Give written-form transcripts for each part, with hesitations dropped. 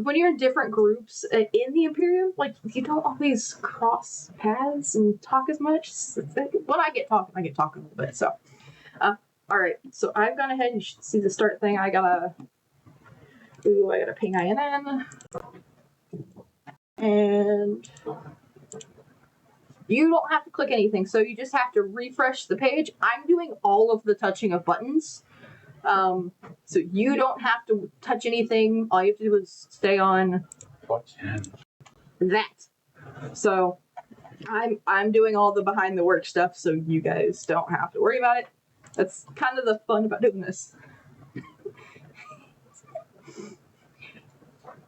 when you're in different groups in the Imperium, like, you don't always cross paths and talk as much. When I get talking a little bit. So, alright, so I've gone ahead, you should see the start thing. I gotta ping INN. And you don't have to click anything, so you just have to refresh the page. I'm doing all of the touching of buttons. So you don't have to touch anything. All you have to do is stay on that. So I'm doing all the behind the work stuff, so you guys don't have to worry about it. That's kind of the fun about doing this.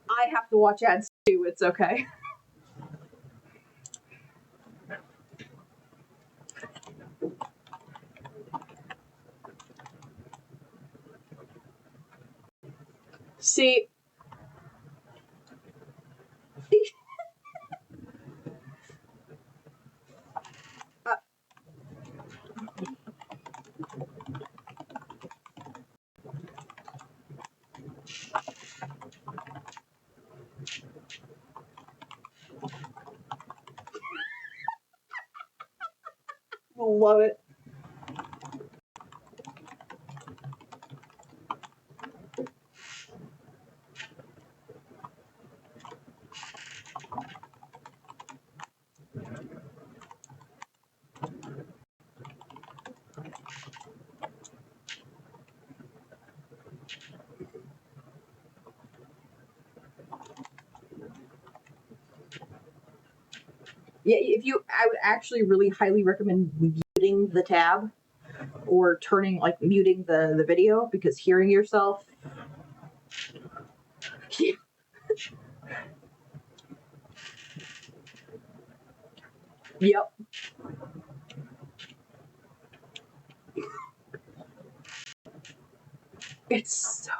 I have to watch ads too, it's okay. See, love it. Yeah, I would actually really highly recommend muting the tab or muting the video, because hearing yourself. Yep. It's so.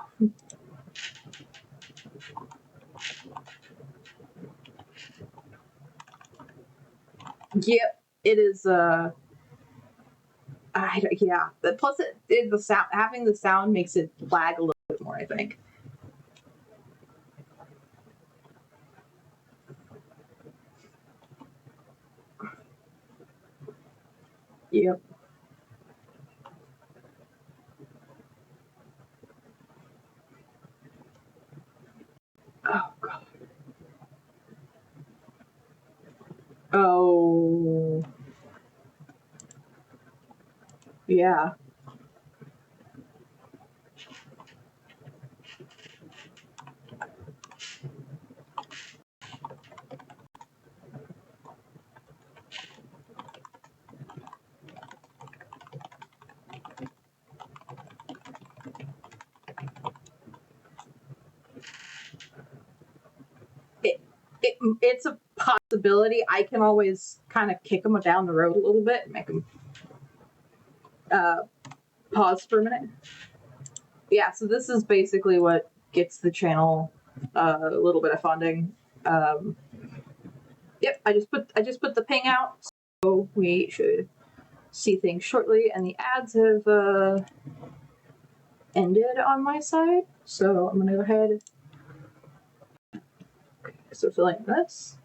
Yep, it is. Yeah. Plus, the sound, having the sound makes it lag a little bit more, I think. Yep. Oh god. Oh. Yeah. It's a possibility. I can always kind of kick them down the road a little bit and make them pause for a minute. Yeah, so this is basically what gets the channel a little bit of funding. Yep, I just put the ping out, so we should see things shortly, and the ads have ended on my side, so I'm gonna go ahead. Okay, so filling this.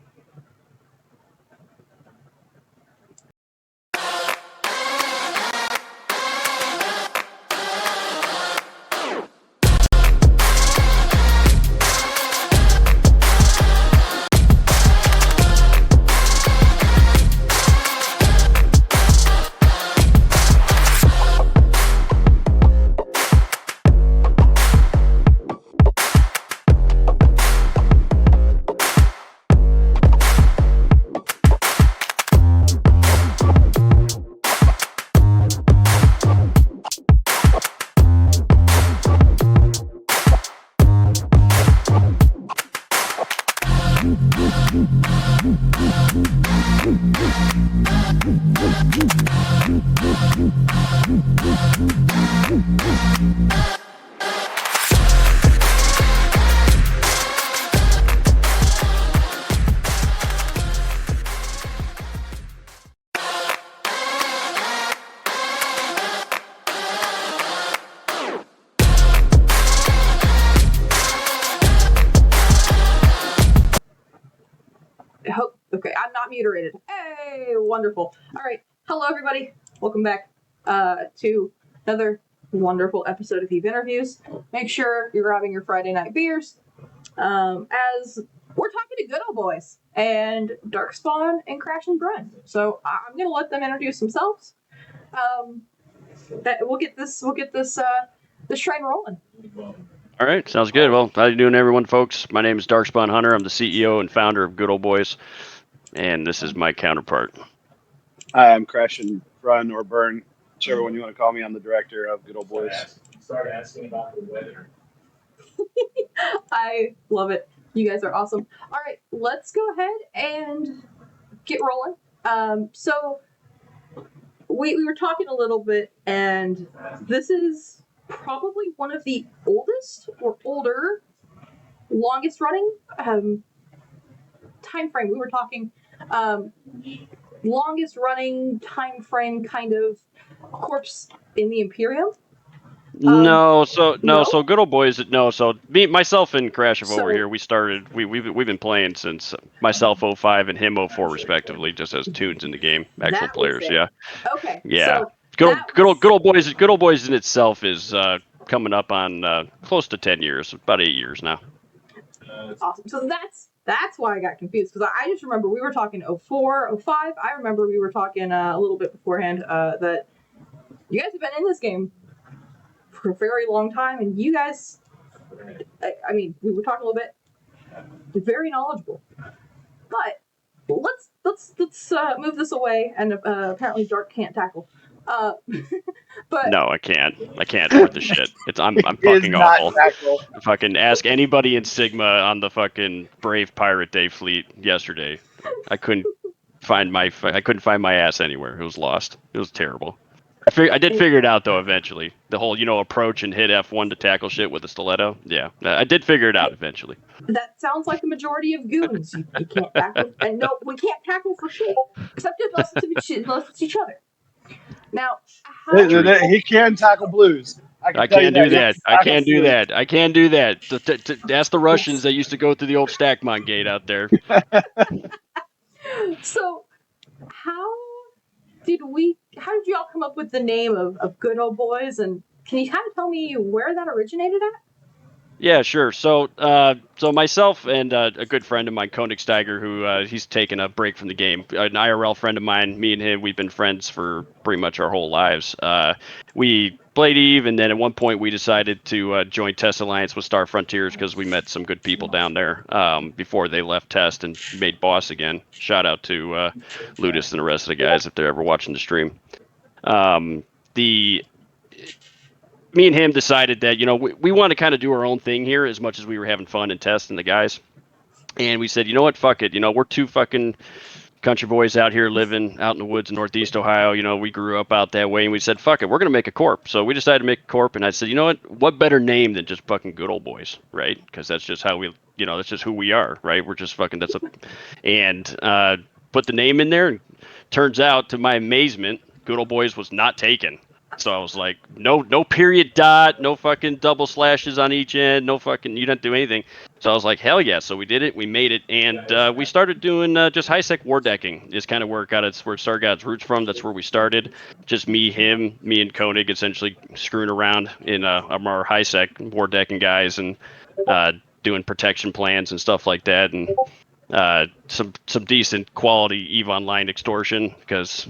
I hope. Okay, I'm not mutated. Hey, wonderful. All right, hello everybody. Welcome back to another wonderful episode of Eve Interviews. Make sure you're grabbing your Friday night beers, as we're talking to good old boys and Darkspawn and Crashnbrun. So I'm gonna let them introduce themselves. We'll get this train rolling. All right, sounds good. Well, how you doing, everyone, folks? My name is Darkspawn Hunter. I'm the CEO and founder of Good Old Boys, and this is my counterpart. Hi, I'm Crashnbrun or Burn, whichever one you want to call me. I'm the director of Good Old Boys. Start asking about the weather. I love it. You guys are awesome. All right, let's go ahead and get rolling. So we were talking a little bit, and this is probably one of the oldest or older, longest running time frame. We were talking longest running time frame kind of corpse in the Imperium. So Good Old Boys. So myself and Crash over here. We started. We've been playing since myself 05 and him 04 respectively, just as tunes in the game, actual players. Yeah. Okay. Yeah. So Good Old Boys. Good Old Boys in itself is coming up on close to 10 years, about 8 years now. Awesome. So that's why I got confused, because I just remember we were talking 04, 05. I remember we were talking a little bit beforehand that you guys have been in this game for a very long time, and you guys, I mean, we were talking a little bit, very knowledgeable. But let's move this away, and apparently Dark can't tackle. But no, I can't. I can't worth the shit. I'm fucking awful. Fucking ask anybody in Sigma on the fucking Brave Pirate Day fleet yesterday. I couldn't find my ass anywhere. It was lost. It was terrible. I did figure it out though eventually. The whole approach and hit F1 to tackle shit with a stiletto. Yeah, I did figure it out eventually. That sounds like the majority of goons. You can't tackle, and no, we can't tackle for shit except unless it's each other. Now, he can tackle blues. I can't do that. I can't do that. I can't do that. Ask the Russians that used to go through the old Stackmon gate out there. So, how did you all come up with the name of Good Old Boys? And can you kind of tell me where that originated at? Yeah, sure. So myself and a good friend of mine, Koenigsteiger, who he's taken a break from the game, an IRL friend of mine, me and him, we've been friends for pretty much our whole lives. We played Eve, and then at one point we decided to join Test Alliance with Star Frontiers because we met some good people down there before they left Test and made Boss again. Shout out to Ludus and the rest of the guys if they're ever watching the stream. Me and him decided that, we want to kind of do our own thing here as much as we were having fun and testing the guys. And we said, you know what, fuck it. We're two fucking country boys out here living out in the woods in Northeast Ohio. We grew up out that way, and we said, fuck it, we're going to make a corp. So we decided to make a corp, and I said, you know what better name than just fucking Good Old Boys, right? Because that's just how that's just who we are, right? We're just fucking, and put the name in there, and turns out, to my amazement, Good Old Boys was not taken. So I was like, no period dot, no fucking double slashes on each end, no fucking, you don't do anything. So I was like, hell yeah. So we did it, we made it, and we started doing just high-sec war decking is kind of where it started got its roots from. That's where we started. Just me and Koenig essentially screwing around in our high-sec war decking guys and doing protection plans and stuff like that, and some decent quality EVE Online extortion because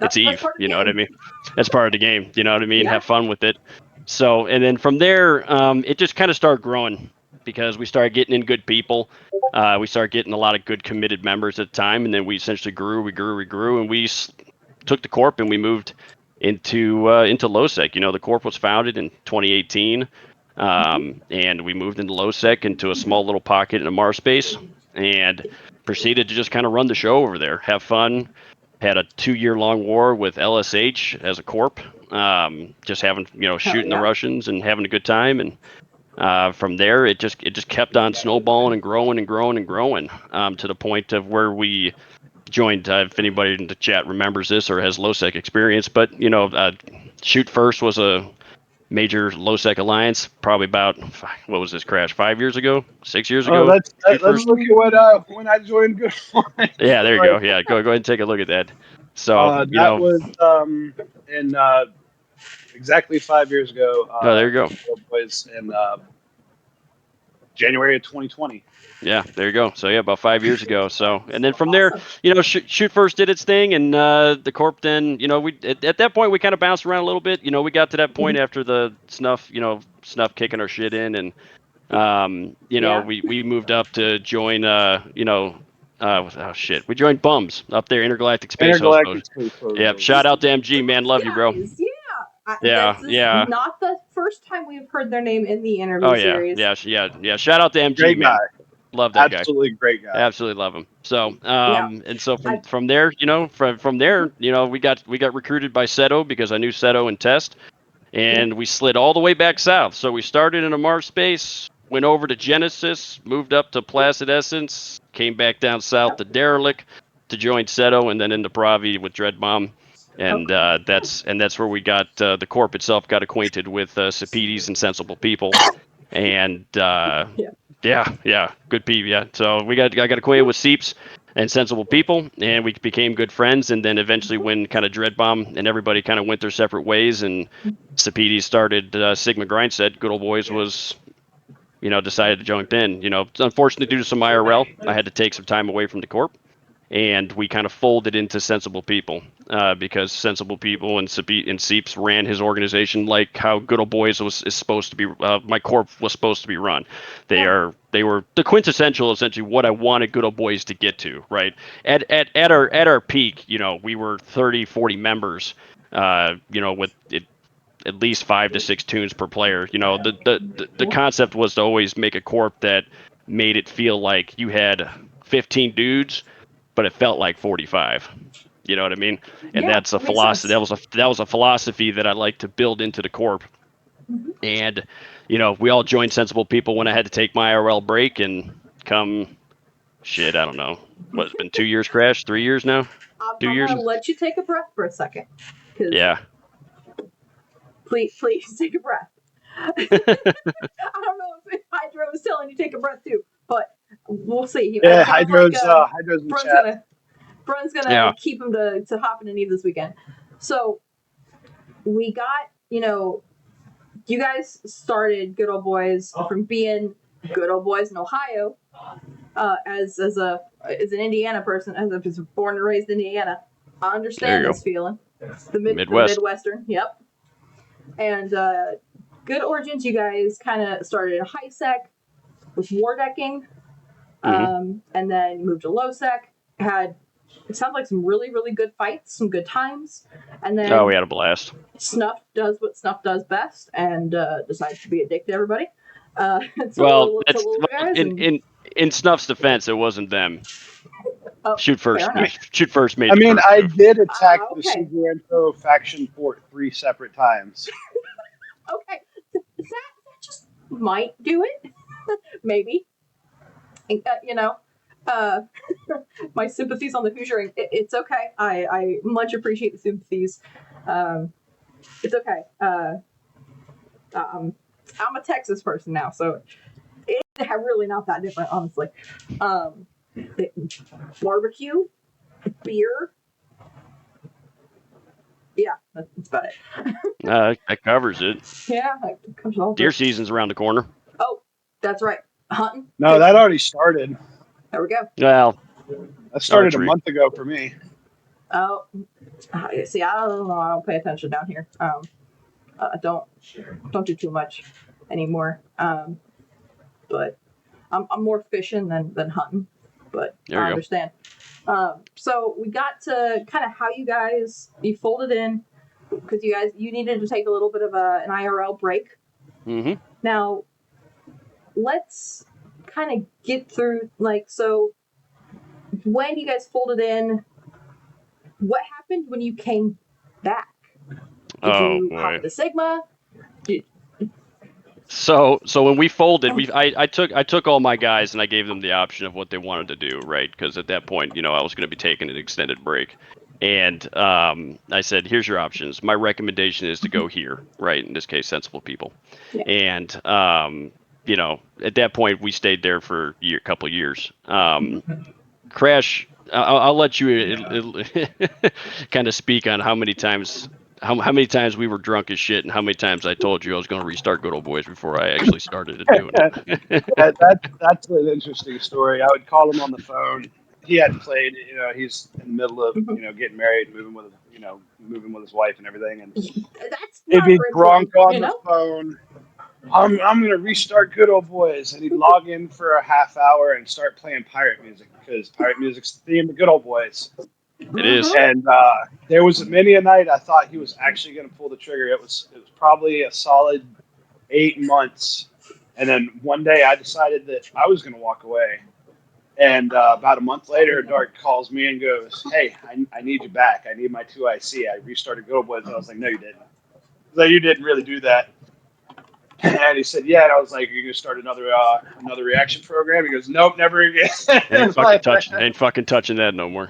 it's Eve, you know what I mean? That's part of the game, you know what I mean? Yeah. Have fun with it. So, and then from there, it just kind of started growing because we started getting in good people. We started getting a lot of good committed members at the time, and then we essentially grew, and we took the corp and we moved into Nullsec. The corp was founded in 2018, and we moved into Nullsec into a small little pocket in a Mars space and proceeded to just kind of run the show over there, have fun. Had a 2-year-long war with LSH as a corp, just having, shooting the Russians and having a good time. And from there, it just kept on snowballing and growing to the point of where we joined. If anybody in the chat remembers this or has Nullsec experience, but Shoot First was a major low-sec alliance, probably about, what was this crash, 5 years ago, 6 years Oh, ago? let's Shoot let's first. look at when I joined Good Boys. Yeah, there you go. Yeah, go ahead and take a look at that. So you That know, was in exactly 5 years ago. oh, there you go. Good Boys in January of 2020. Yeah, there you go. So yeah, about 5 years ago. So, and then from there, Awesome. you know, Shoot First did its thing, and the Corp then, you know, we at that point we kind of bounced around a little bit. You know, we got to that point after the snuff kicking our shit in, and you know, Yeah. we moved up to join, oh shit, we joined Bums up there, Intergalactic Space Host. Intergalactic Space Host. Yeah, shout out to MG, man, love you, bro. Guys, yeah. Yeah, This is yeah. not the first time we've heard their name in the interview Oh yeah, series. yeah. Shout out to MG, Great man. guy. Love that guy. Absolutely great guy. Absolutely love him. So, Yeah. and so from there, you know, from there, you know, we got recruited by Seto because I knew Seto and Test, and we slid all the way back south. So we started in a Mars space, went over to Genesis, moved up to Placid Essence, came back down south to Derelict to join Seto, and then into Bravi with Dread Bomb. And that's where we got the Corp itself got acquainted with Sapides and Sensible People, and yeah, good people. Yeah, so I got acquainted with Seeps and Sensible People, and we became good friends. And then eventually, when kind of Dread Bomb and everybody kind of went their separate ways, and Sapides started Sigma Grindset, Good Old Boys was, you know, decided to jump in. You know, unfortunately, due to some IRL, I had to take some time away from the Corp, and we kind of folded into Sensible People because Sensible People and Seeps ran his organization like how Good Old Boys is supposed to be. My Corp was supposed to be run. They were the quintessential, essentially, what I wanted Good Old Boys to get to. Right at our peak, you know, we were 30, 40 members. You know, with it, at least 5 to 6 tunes per player. You know, the concept was to always make a Corp that made it feel like you had 15 dudes, but it felt like 45. You know what I mean? And Yeah, that's a makes philosophy. sense. That was a philosophy that I like to build into the Corp. And you know, we all joined Sensible People when I had to take my IRL break, and come shit, I don't know. What, it's been 2 years, Crash? 3 years now? I'm 2 years? gonna let you take a breath for a second. Yeah. Please take a breath. I don't know if Hydro is telling you to take a breath too, but we'll see. Yeah, Hydro's in Brun's chat. gonna keep him to hopping and Eve this weekend. So we got, you know, you guys started Good Old Boys from being Good Old Boys in Ohio, as an Indiana person, as I was born and raised in Indiana. I understand this feeling. The Midwestern, yep. And Good Origins, you guys kind of started in high sec with war decking, and then moved to low sec. Had, it sounds like, some really, really good fights, some good times, and then we had a blast. Snuff does what Snuff does best, and decides to be a dick to everybody. In Snuff's defense, it wasn't them. Shoot First made. I mean, I did attack the okay. Superanto faction fort 3 separate times. Okay, that just might do it. Maybe. You know, my sympathies on the Hoosiering. It's okay. I much appreciate the sympathies. It's okay. I'm a Texas person now, so it's really not that different, honestly. Barbecue, beer. Yeah, that's about it. That covers it. Yeah, that covers all. Deer season's around the corner. Oh, that's right. Hunting. No, that already started. There we go. Well, that started a month ago for me. Oh, see, I don't know. I don't pay attention down here. Don't do too much anymore. But I'm more fishing than hunting. But I understand. So we got to kind of how you folded in, because you needed to take a little bit of an IRL break. Mm-hmm. Now, let's kind of get through, like, so when you guys folded in, what happened when you came back? Did you hop into Sigma? So when we folded, I took all my guys and I gave them the option of what they wanted to do, right? Because at that point, you know, I was going to be taking an extended break, And I said, here's your options. My recommendation is to go here, right? In this case, sensible people. Yeah. And, you know, at that point, we stayed there for a couple years. Crash, I'll let you kind of speak on how many times we were drunk as shit and how many times I told you I was going to restart Good Old Boys before I actually started doing it. That's an interesting story. I would call him on the phone. He hadn't played. You know, he's in the middle of getting married, moving with his wife and everything, and That's he'd not be red drunk flag, on the phone. I'm gonna restart Good Old Boys, and he'd log in for a half hour and start playing pirate music because pirate music's the theme of Good Old Boys. It is. And there was many a night I thought he was actually going to pull the trigger. It was probably a solid 8 months, and then one day I decided that I was going to walk away. And about a month later, Dark calls me and goes, "Hey, I need you back. I need my 2IC. I restarted Good Old Boys." And I was like, "No, you didn't. Like, you didn't really do that." And he said, "Yeah." And I was like, "Are you going to start another reaction program?" He goes, "Nope, never again." Ain't fucking touching that no more.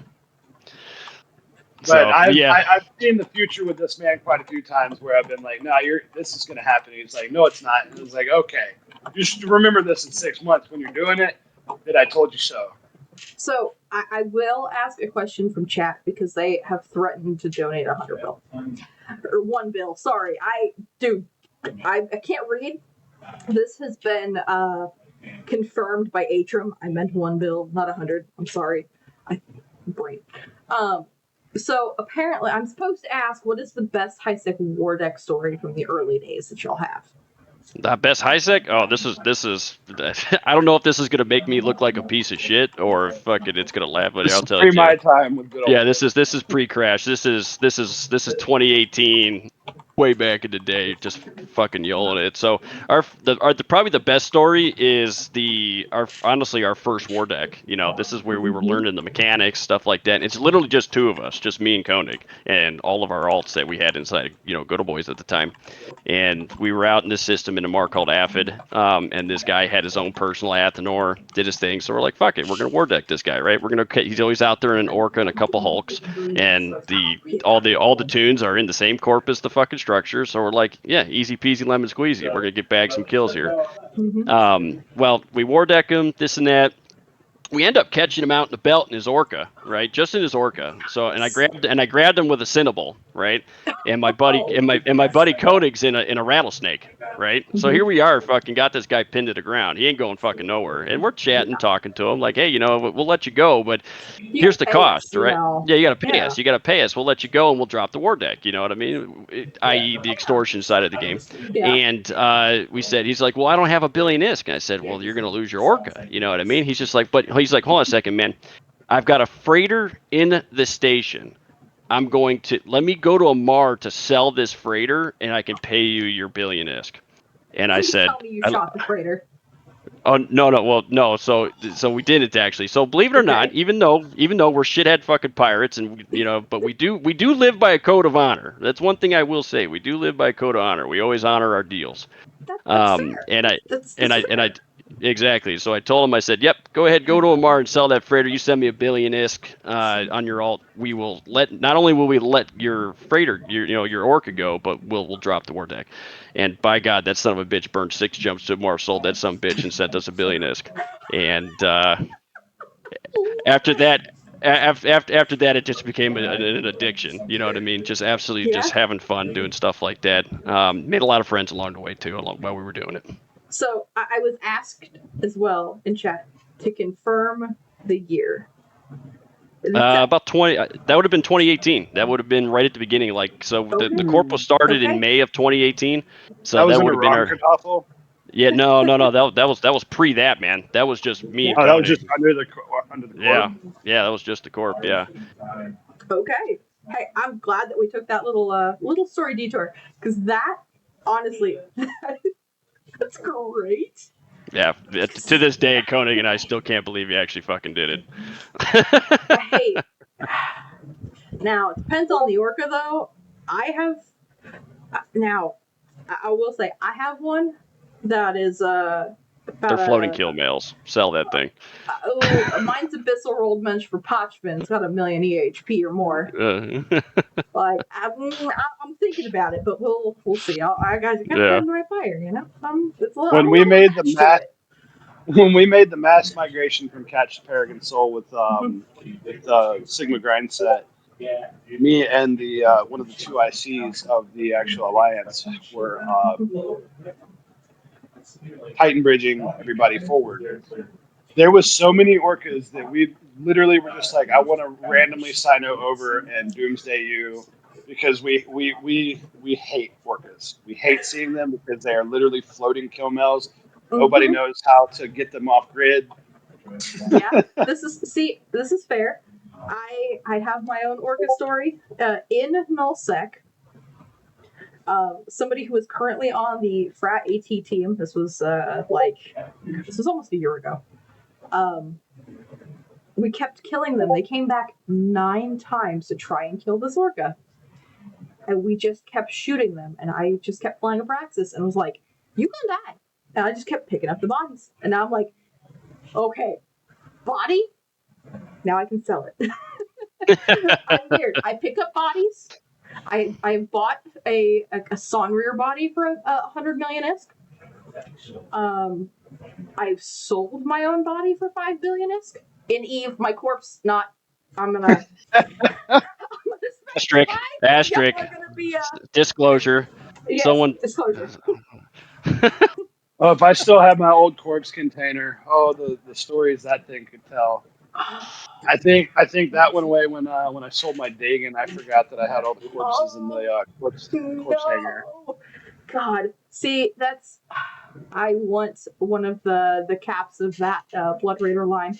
But So, I've seen the future with this man quite a few times where I've been like, "No, this is going to happen." He's like, "No, it's not." And I was like, "Okay, you should remember this in 6 months when you're doing it, that I told you so." So I will ask a question from chat because they have threatened to donate 100 bill. Or 1 bill. Sorry. I can't read. This has been confirmed by Atrum. I meant 1 bill, not 100. I'm sorry. Brain. So apparently I'm supposed to ask, what is the best high-sec war deck story from the early days that y'all have? The best high sec? Oh, this is. I don't know if this is gonna make me look like a piece of shit or if fucking it's gonna laugh. But This I'll is tell you. my time with Good Old Yeah, Boys. this is pre-crash. This is 2018, way back in the day, just fucking yelling it. So probably the best story is honestly our first war deck. You know, this is where we were learning the mechanics, stuff like that. And it's literally just 2 of us, just me and Koenig, and all of our alts that we had inside, Good Old Boys at the time. And we were out in this system in a mark called Aphid, and this guy had his own personal Athenor, did his thing. So we're like, fuck it, we're gonna war deck this guy, right? He's always out there in an Orca and a couple Hulks, and all the tunes are in the same corpus, the fucking structure. So we're like, yeah, easy peasy lemon squeezy. We're gonna bag some kills here. Well, we war deck him, this and that. We end up catching him out in the belt in his Orca, right? Just in his Orca. So, and I grabbed him with a Cinnabol, right? And my buddy Koenig's in a rattlesnake, right? So here we are, fucking got this guy pinned to the ground. He ain't going fucking nowhere. And we're chatting, talking to him, like, hey, we'll let you go, but here's the cost, right? Yeah, you gotta pay us. You gotta pay us. We'll let you go and we'll drop the war deck. You know what I mean? I.e. the extortion side of the game. Yeah. And we said, he's like, well, I don't have $1 billion ISK. And I said, well, you're gonna lose your Orca. You know what I mean? He's just like, hold on a second, man. I've got a freighter in the station. Let me go to a Mar to sell this freighter, and I can pay you your $1 billion ISK. And I said, tell me you shot the freighter. oh no, well no, so we didn't actually. So believe it or not, even though we're shithead fucking pirates, and but we do live by a code of honor. That's one thing I will say. We do live by a code of honor. We always honor our deals. That's fair. Exactly. So I told him, I said, yep, go ahead, go to Amar and sell that freighter. You send me $1 billion ISK on your alt. We will not only will we let your freighter, your Orca go, but we'll drop the war deck. And by God, that son of a bitch burned 6 jumps to Amar, sold that son of a bitch, and sent us $1 billion ISK. And after that, it just became an addiction. You know what I mean? Just absolutely just having fun doing stuff like that. Made a lot of friends along the way too, while we were doing it. So I was asked as well in chat to confirm the year. About 20. That would have been 2018. That would have been right at the beginning. The corp was started in May of 2018. So that would have been our. Kartoffel? Yeah, no. That was pre that, man. That was just me and Koenig. That was just under the corp. Yeah, that was just the corp. Yeah. Okay. Hey, I'm glad that we took that little story detour, because that, honestly, that's great. Yeah, to this day, Koenig and I still can't believe he actually fucking did it. Hey, now it depends on the Orca though. I will say I have one that is They're floating kill mails. Sell that thing. Mine's Abyssal Rolled Mensch for Pachman. It's got 1,000,000 EHP or more. Like I'm thinking about it, but we'll see. I guys are kind of playing the right fire, you know. It's a little, When we made the mass, when we made the mass migration from Catch the Peregrine Soul with Sigma Grind set, me and the one of the two ICs of the actual alliance were Titan bridging everybody forward. There was so many orcas that we literally were just like, I want to randomly Sino over and doomsday you, because we hate orcas. We hate seeing them because they are literally floating kill mails. Nobody knows how to get them off grid. Yeah, this is fair. I have my own orca story in Nullsec. Somebody who is currently on the frat AT team. This was almost a year ago. We kept killing them. They came back 9 times to try and kill this orca. And we just kept shooting them. And I just kept flying a Praxis and was like, you can die. And I just kept picking up the bodies. And now I'm like, okay, body? Now I can sell it. I'm weird. I pick up bodies. I bought a Sonrear body for 100 million ISK. I've sold my own body for 5 billion ISK. In Eve, my corpse not. I'm gonna. Asterisk. Disclosure. Yes, Someone. disclosure. Oh, if I still have my old corpse container, the stories that thing could tell. I think that went away when I sold my Dagon. I forgot that I had all the corpses in the corpse hanger. God, see, that's. I want one of the caps of that Blood Raider line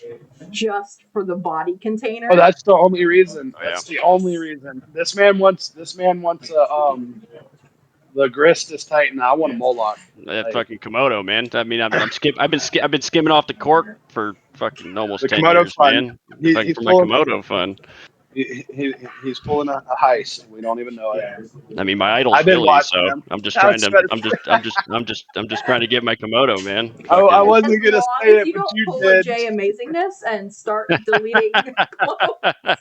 just for the body container. Oh, that's the only reason. That's the only reason. This man wants the Gristus Titan. I want a Moloch. That fucking Komodo, man. I mean, I've been skimming off the cork for fucking almost 10 Komodo years, fund. man. For my Komodo fund. He's pulling a heist. We don't even know it. I mean, my idol's Billy, so him. I'm just trying to get my Komodo, man. I wasn't gonna say it, you but don't you pull did. a J Amazingness and start deleting clothes.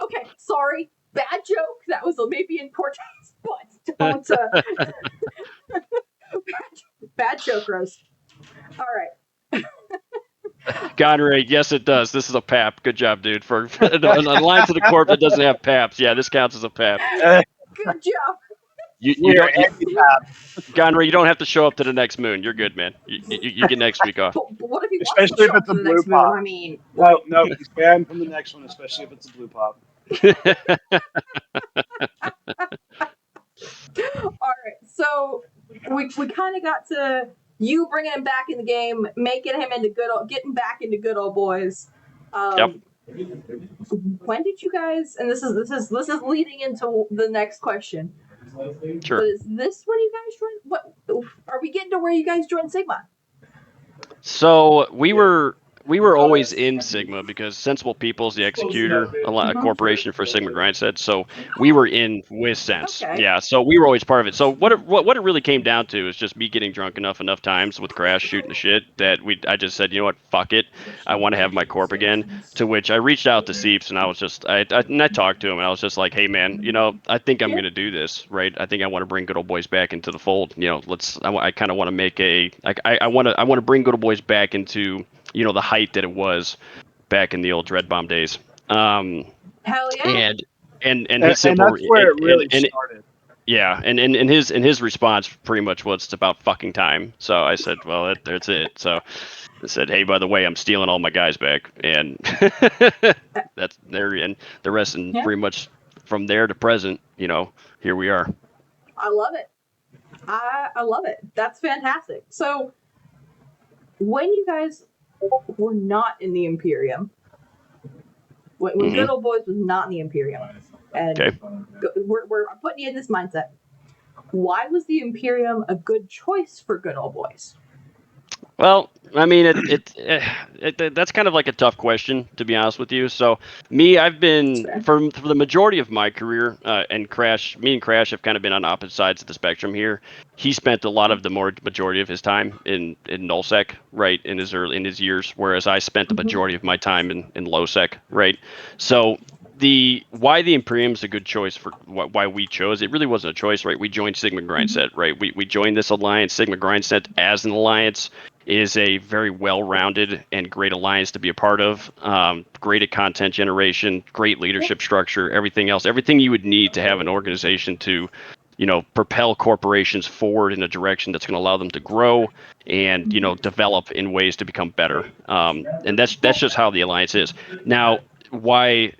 Okay, sorry, bad joke. That was maybe in poor taste, but don't. Bad joke, Rose. All right. Gonray, yes, it does. This is a pap. Good job, dude. For a line to the corp that doesn't have paps. Yeah, this counts as a pap. Good job. You don't, Gonray, you don't have to show up to the next moon. You're good, man. You get next week off. But what if he especially if it's a blue pop? I mean, no, he's banned from the next one, especially if it's a blue pop. All right, so we kind of got to you bringing him back in the game, making him into getting back into good old boys. Yep. When did you guys? And this is leading into the next question. Sure. But is this when you guys joined? What are we getting to where you guys joined Sigma? So we were always in Sigma because Sensible People's the executor, a corporation for Sigma Grindset. So we were in with Sense. Okay. Yeah, so we were always part of it. So what it really came down to is just me getting drunk enough times with Crash shooting the shit that I just said, you know what, fuck it, I want to have my corp again. To which I reached out to Seeps and I was just I talked to him and I was just like, hey man, you know, I think I'm gonna do this, right? I think I want to bring Good Old Boys back into the fold. You know, I kind of want to make I want to bring Good Old Boys back into, you know, the height that it was back in the old Dread Bomb days. Hell yeah. And his simple, and that's where it really started. Yeah, and his response pretty much was, it's about fucking time. So I said, well, that's it. So I said, hey, by the way, I'm stealing all my guys back, and that's there, and the rest, and pretty much from there to present, you know, here we are. I love it. I love it. That's fantastic. So when you guys were not in the Imperium, when Good Old Boys was not in the Imperium, and we're putting you in this mindset, why was the Imperium a good choice for Good Old Boys? Well, I mean, that's kind of like a tough question, to be honest with you. So, I've been for the majority of my career, and me and Crash have kind of been on opposite sides of the spectrum here. He spent a lot of the majority of his time in Nullsec, right, in his years, whereas I spent the majority of my time in Lowsec, right. So why the Imperium's a good choice for why we chose it really wasn't a choice, right? We joined Sigma Grindset, right? We joined this alliance, Sigma Grindset, as an alliance. Is a very well-rounded and great alliance to be a part of. Great at content generation, great leadership structure, everything else, everything you would need to have an organization to, propel corporations forward in a direction that's going to allow them to grow and, develop in ways to become better. And that's just how the alliance is. Now, why,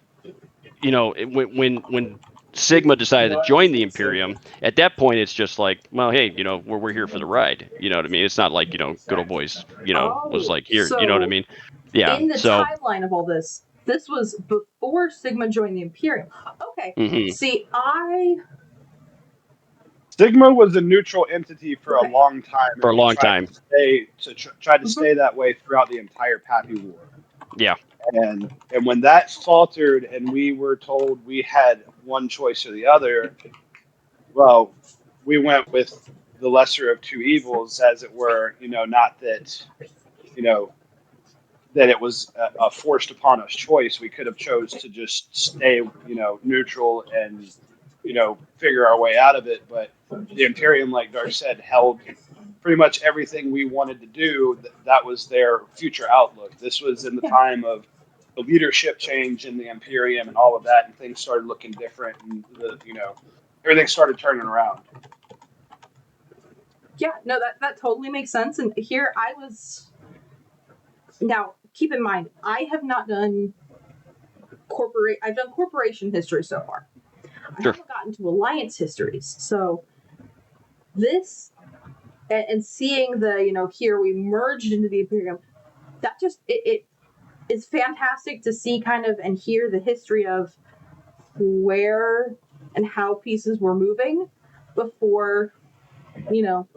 when Sigma decided to join the Imperium, at that point it's just like, well, hey, we're here for the ride. You know what I mean? It's not like, good old boys, was like here. You know what I mean? Yeah. In the So timeline of all this was before Sigma joined the Imperium. Okay. See, Sigma was a neutral entity for a long time. For a long time. Tried to stay that way throughout the entire Pappy War. Yeah. And when that faltered and we were told we had one choice or the other, well, we went with the lesser of two evils, as it were. Not that, that it was a forced upon us choice. We could have chose to just stay, neutral and, figure our way out of it. But the Imperium, like Dark said, held pretty much everything we wanted to do. That was their future outlook. This was in the time of the leadership change in the Imperium and all of that, and things started looking different, and everything started turning around. Yeah, no, that totally makes sense. And here I was. Now, keep in mind, I have not done I've done corporation history so far. I haven't gotten to alliance histories. So this and seeing the, here we merged into the Imperium, that just it's fantastic to see kind of and hear the history of where and how pieces were moving before, the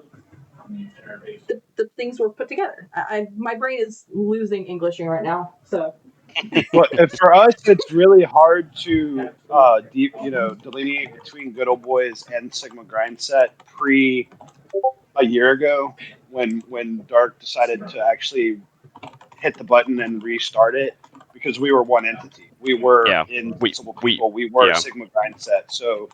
things were put together. My brain is losing Englishing right now, so. Well, for us, it's really hard to delineate between Good Old Boys and Sigma Grindset pre a year ago when Dark decided to actually hit the button and restart it, because we were one entity. We were Invincible People. We were Sigma Grindset. So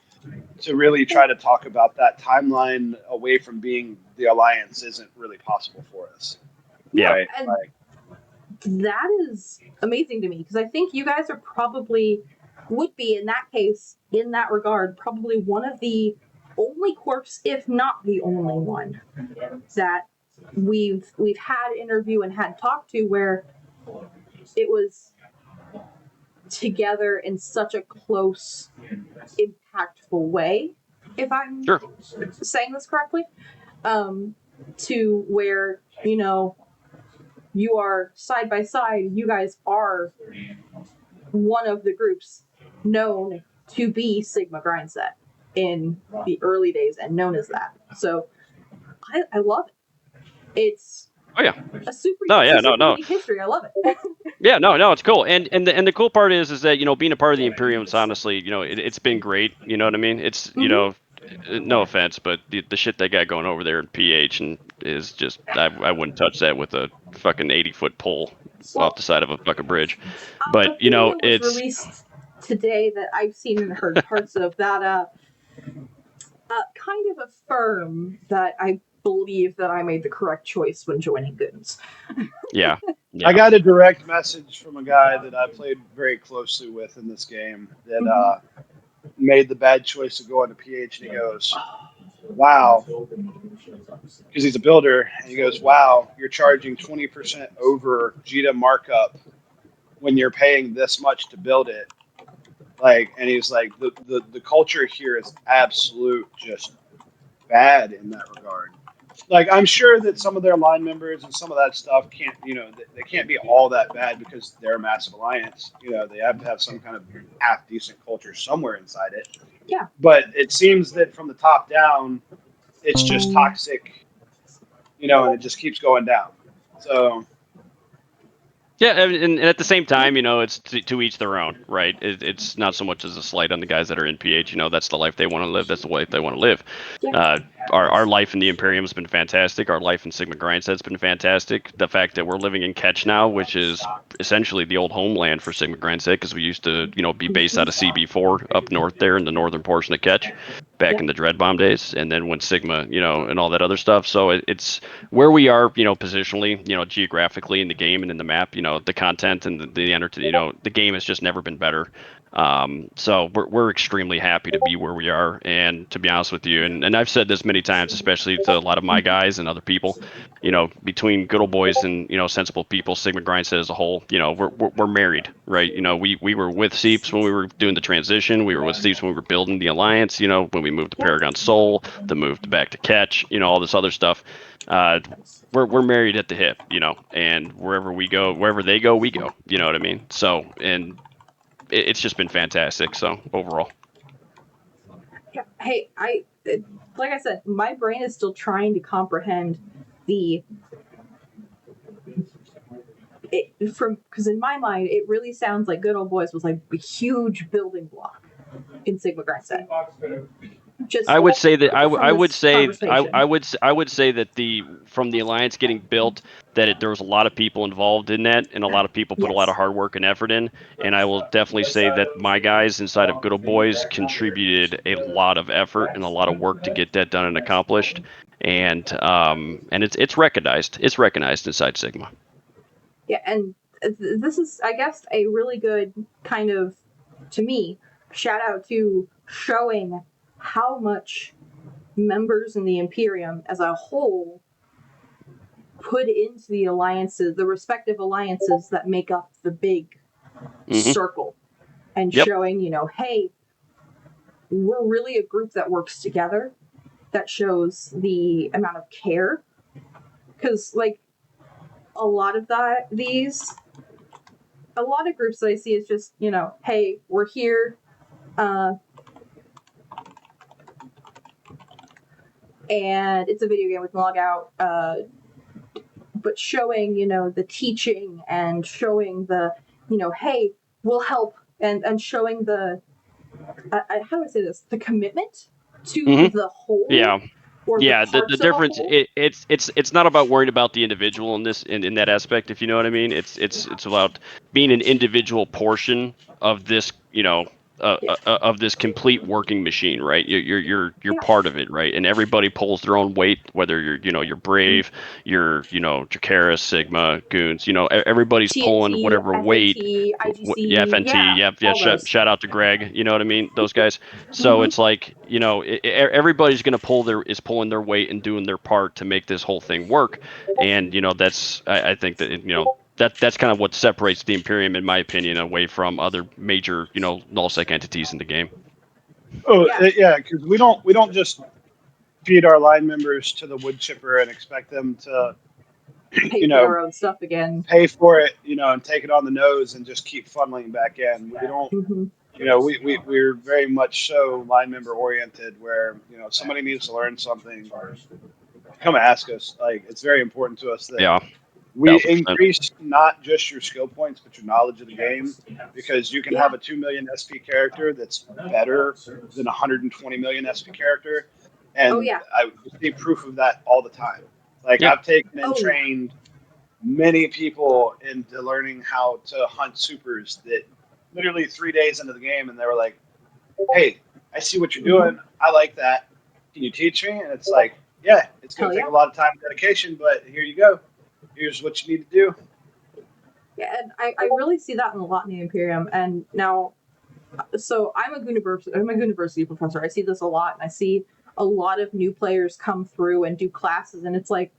to really try to talk about that timeline away from being the Alliance isn't really possible for us. Yeah. Right? And that is amazing to me, because I think you guys are would be in that case, in that regard, probably one of the only corps, if not the only one, that we've had interview and had talked to where it was together in such a close, impactful way, if I'm saying this correctly, to where, you are side by side, you guys are one of the groups known to be Sigma Grindset in the early days and known as that. So I love it. It's a super unique history. I love it. Yeah, no, it's cool. And the cool part is that, being a part of the Imperium, it's honestly, it's been great. You know what I mean? It's, no offense, but the shit they got going over there in PH and is just, I wouldn't touch that with a fucking 80-foot pole off the side of a fucking bridge. But, it's released today that I've seen and heard parts of that kind of affirm that I believe that I made the correct choice when joining Goons. Yeah. I got a direct message from a guy that I played very closely with in this game that made the bad choice of going to PH, and he goes, wow, because he's a builder, and he goes, wow, you're charging 20% over Jita markup when you're paying this much to build it. And he's like, the culture here is absolute just bad in that regard. I'm sure that some of their line members and some of that stuff can't, they can't be all that bad because they're a massive alliance. They have to have some kind of half decent culture somewhere inside it. Yeah. But it seems that from the top down, it's just toxic, and it just keeps going down. So Yeah, and at the same time, it's to each their own, right? It's not so much as a slight on the guys that are in PH. That's the life they want to live. That's the life they want to live. Yeah. Our life in the Imperium has been fantastic. Our life in Sigma Grindset has been fantastic. The fact that we're living in Ketch now, which is essentially the old homeland for Sigma Grindset, because we used to, be based out of CB4 up north there in the northern portion of Ketch, back in the Dread Bomb days, and then when Sigma, and all that other stuff. So it's where we are, positionally, geographically in the game and in the map, the content and the game has just never been better. So we're extremely happy to be where we are, and to be honest with you, and I've said this many times, especially to a lot of my guys and other people, between good old boys and sensible people, Sigma Grindset as a whole, we're married, right? We were with Seeps when we were doing the transition. We were with Seeps when we were building the alliance. When we moved to Paragon Soul, the move back to Ketch, all this other stuff. We're married at the hip, and wherever we go, wherever they go, we go. You know what I mean? So, and it's just been fantastic. So overall, Yeah. Hey, like I said, my brain is still trying to comprehend because in my mind, it really sounds like Good Old Boys was like a huge building block in Sigma Grindset. Just I would say that I would say conversation. I would say that from the alliance getting built, that there was a lot of people involved in that, and a lot of people put a lot of hard work and effort in. And I will definitely say that my guys inside of Good Old Boys contributed a lot of effort and a lot of work to get that done and accomplished. And it's recognized. It's recognized inside Sigma. Yeah, and this is, I guess, a really good kind of, to me, shout out to showing how much members in the Imperium as a whole put into the alliances, the respective alliances that make up the big circle, and showing, hey, we're really a group that works together. That shows the amount of care, because like a lot of groups that I see is just, hey, we're here, and it's a video game with log out, but showing, the teaching and showing the, hey, we'll help, and showing the, how do I say this, the commitment to the whole. Yeah. Yeah, the difference it's not about worrying about the individual in that aspect, if you know what I mean. It's about being an individual portion of this, of this complete working machine, right? You're part of it, right? And everybody pulls their own weight, whether you're Brave, you're Dracarys, Sigma, Goons, everybody's TNT, pulling whatever FNT, weight. IGC, Yeah, FNT, shout out to Greg, you know what I mean? Those guys. So it's like, everybody's gonna pulling their weight and doing their part to make this whole thing work. And that's I think that that's kind of what separates the Imperium, in my opinion, away from other major, nullsec entities in the game. Oh yeah, because we don't just feed our line members to the wood chipper and expect them to pay for their own stuff again, pay for it, and take it on the nose and just keep funneling back in. We don't, we're very much so line member oriented, where if somebody needs to learn something, come ask us. Like, it's very important to us that we 1000%. increase not just your skill points, but your knowledge of the game, because you can have a 2 million SP character that's better than a 120 million SP character. And I see proof of that all the time. Like, I've taken and trained many people into learning how to hunt supers that literally 3 days into the game, and they were like, hey, I see what you're doing. I like that. Can you teach me? And it's like, yeah, it's going to take a lot of time and dedication, but here you go. Here's what you need to do. Yeah, and I really see that in a lot in the Imperium. And now, so I'm a university professor. I see this a lot, and I see a lot of new players come through and do classes, and it's like,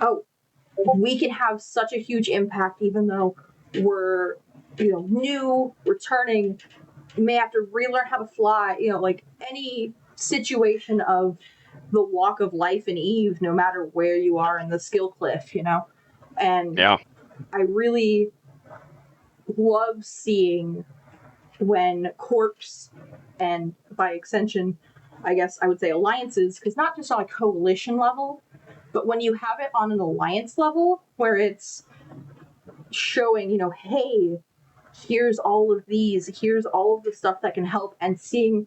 oh, we can have such a huge impact, even though we're new, returning, may have to relearn how to fly, like any situation of the walk of life in Eve, no matter where you are in the skill cliff, and I really love seeing when corps, and by extension, I guess I would say alliances, because not just on a coalition level, But when you have it on an alliance level, where it's showing, hey, here's all of these, here's all of the stuff that can help, and seeing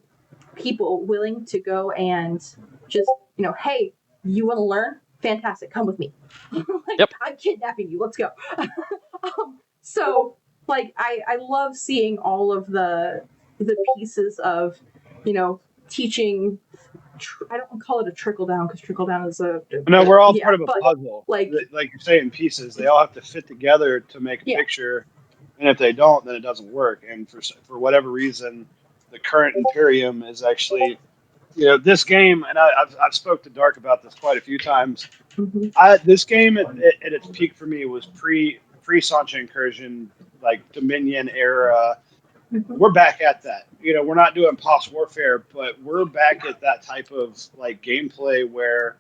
people willing to go and just, hey, you want to learn? Fantastic, come with me. Yep. I'm kidnapping you, let's go. So, I love seeing all of the pieces of, teaching. I don't call it a trickle down because trickle down is No, we're all part of a puzzle. Like you're saying, pieces. They all have to fit together to make a picture, and if they don't, then it doesn't work. And for whatever reason, the current Imperium is actually, this game. And I've spoke to Dark about this quite a few times. This game at its peak for me was pre Sancha Incursion, like Dominion era. We're back at that. We're not doing Post Warfare, but we're back at that type of like gameplay where,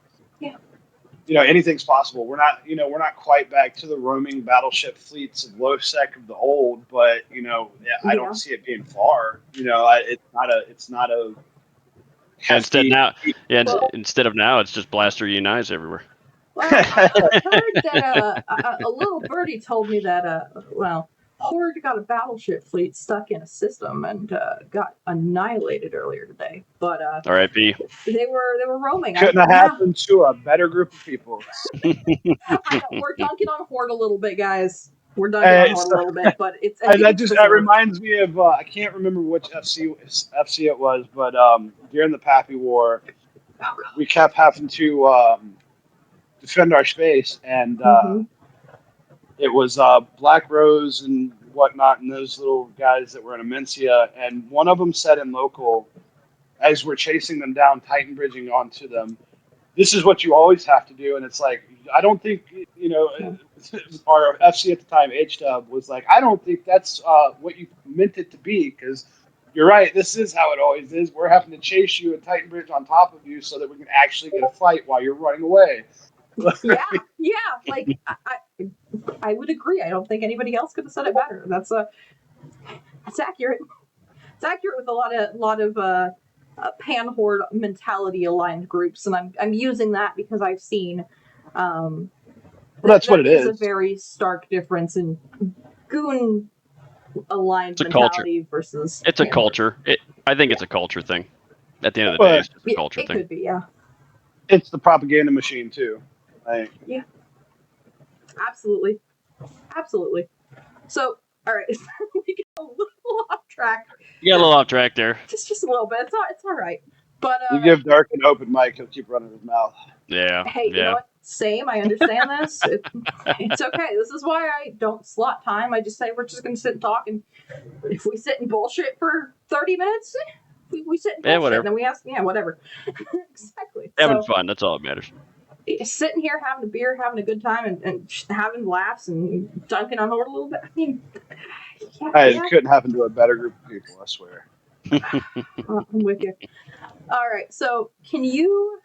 anything's possible. We're not quite back to the roaming battleship fleets of Lowsec of the old, but I don't see it being far. It's not a. Instead of now, it's just blaster unites everywhere. Well, I heard that a little birdie told me that Horde got a battleship fleet stuck in a system and got annihilated earlier today. But R.I.P. They were roaming. Couldn't have happened to a better group of people. I know, we're dunking on Horde a little bit, guys. We're dunking on Horde a little bit, but it's. That reminds me of I can't remember which FC it was, but during the Pappy War, we kept having to defend our space, and it was Black Rose and whatnot, and those little guys that were in Amencia, and one of them said in local, as we're chasing them down, Titan bridging onto them, this is what you always have to do. And it's like, I don't think, our FC at the time, H-Dub, was like, I don't think that's what you meant it to be, because you're right, this is how it always is. We're having to chase you and Titan bridge on top of you so that we can actually get a fight while you're running away. Like, I would agree. I don't think anybody else could have said it better. That's accurate. It's accurate with a lot of pan horde mentality aligned groups, and I'm using that because I've seen that's what it is. It's a very stark difference in goon aligned mentality versus. It's a culture. I think it's a culture thing. At the end of the day, it's just a culture thing. It could be, yeah. It's the propaganda machine too. Yeah. Absolutely. So, all right, we get a little off track. You got a little off track there. Just a little bit. It's all right. But you give Dark an open mic, he'll keep running his mouth. Yeah. Hey, you know what? Same. I understand this. It's okay. This is why I don't slot time. I just say we're just going to sit and talk, and if we sit and bullshit for 30 minutes, we sit and bullshit, whatever. And then we ask, whatever. Exactly. Having fun. That's all that matters. Sitting here having a beer, having a good time, and having laughs and dunking on Horde a little bit. I mean, it couldn't happen to a better group of people, I swear. I'm with you. All right, so can you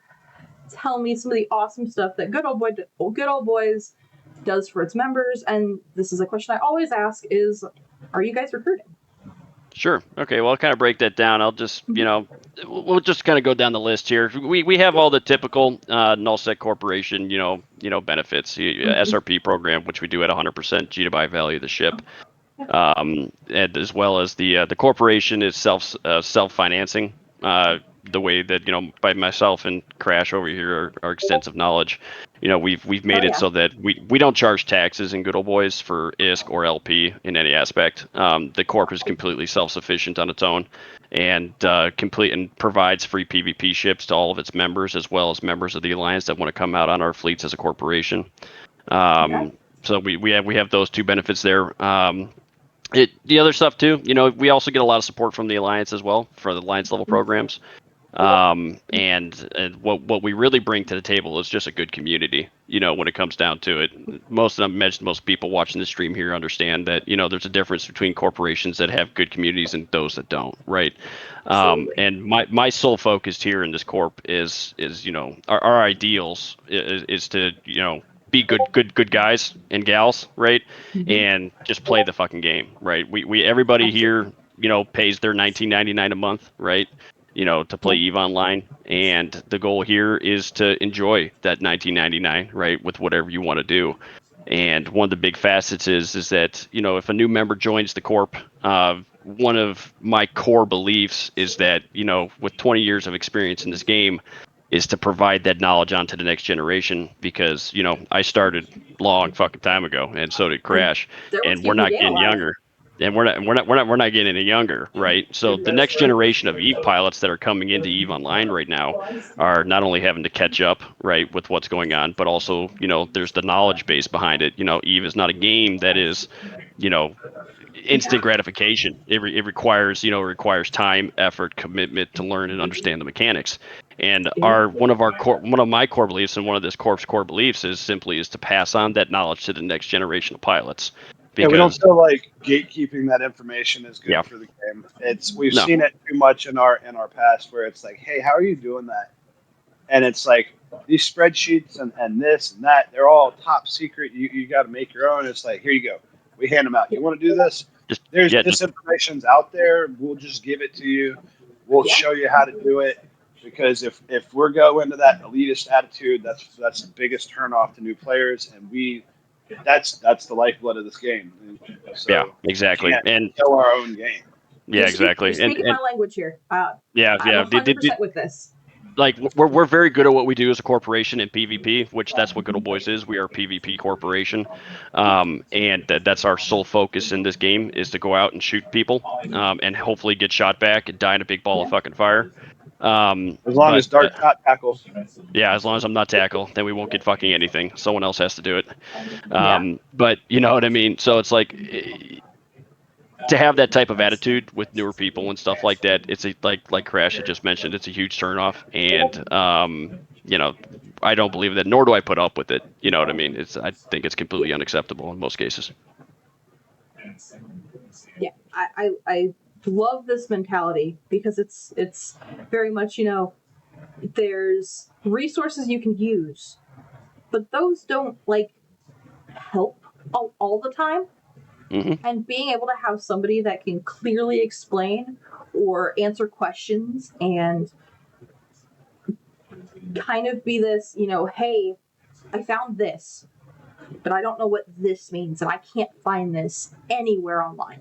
tell me some of the awesome stuff that Good Old Boys does for its members? And this is a question I always ask: is, are you guys recruiting? Sure. Okay. Well, I'll kind of break that down. I'll just, we'll just kind of go down the list here. We have all the typical Nullsec Corporation, benefits, SRP program, which we do at 100% Jita by value of the ship, and as well as the corporation is self-financing. The way that by myself and Crash over here, our extensive knowledge, we've made it so that we don't charge taxes in Good Old Boys for ISK or LP in any aspect. The corp is completely self-sufficient on its own, and provides free PvP ships to all of its members, as well as members of the Alliance that want to come out on our fleets as a corporation. So we have those two benefits there. The other stuff too, we also get a lot of support from the Alliance as well for the Alliance level programs. And what we really bring to the table is just a good community, when it comes down to it. Most people watching the stream here understand that, there's a difference between corporations that have good communities and those that don't, right? And my sole focus here in this corp is our ideals is to, be good guys and gals, right? And just play the fucking game, right? We everybody here, pays their $19.99 a month, right? to play EVE Online. And the goal here is to enjoy that 1999, right, with whatever you want to do. And one of the big facets is that, if a new member joins the Corp, one of my core beliefs is that, with 20 years of experience in this game, is to provide that knowledge onto the next generation, because, I started long fucking time ago, and so did Crash, and we're not getting younger. And we're not getting any younger, right? So the next generation of EVE pilots that are coming into EVE Online right now are not only having to catch up, right, with what's going on, but also, there's the knowledge base behind it. EVE is not a game that is, instant gratification. It requires time, effort, commitment to learn and understand the mechanics. And one of my core beliefs, and one of this Corp's core beliefs, is to pass on that knowledge to the next generation of pilots. Yeah, we don't feel like gatekeeping that information is good for the game. We've seen it too much in our past, where it's like, hey, how are you doing that? And it's like, these spreadsheets and this and that, they're all top secret. You got to make your own. It's like, here you go. We hand them out. You want to do this? This information's out there. We'll just give it to you. We'll show you how to do it. Because if we're going into that elitist attitude, that's the biggest turnoff to new players, and that's the lifeblood of this game. So yeah, exactly. And know our own game. Yeah, exactly. You're speaking my language here. I'm 100% with this. Like, we're very good at what we do as a corporation in PvP, which that's what Good Old Boys is. We are a PvP corporation, and that's our sole focus in this game, is to go out and shoot people, and hopefully get shot back and die in a big ball of fucking fire. As long as Dark's not tackle. Yeah, as long as I'm not tackle, then we won't get fucking anything. Someone else has to do it. But you know what I mean? So it's like, to have that type of attitude with newer people and stuff like that, it's like Crash had just mentioned, it's a huge turnoff. And I don't believe that, nor do I put up with it. You know what I mean? I think it's completely unacceptable in most cases. Yeah, I love this mentality, because it's very much, there's resources you can use, but those don't help all the time. Mm-hmm. And being able to have somebody that can clearly explain or answer questions and kind of be this, hey, I found this, but I don't know what this means, and I can't find this anywhere online.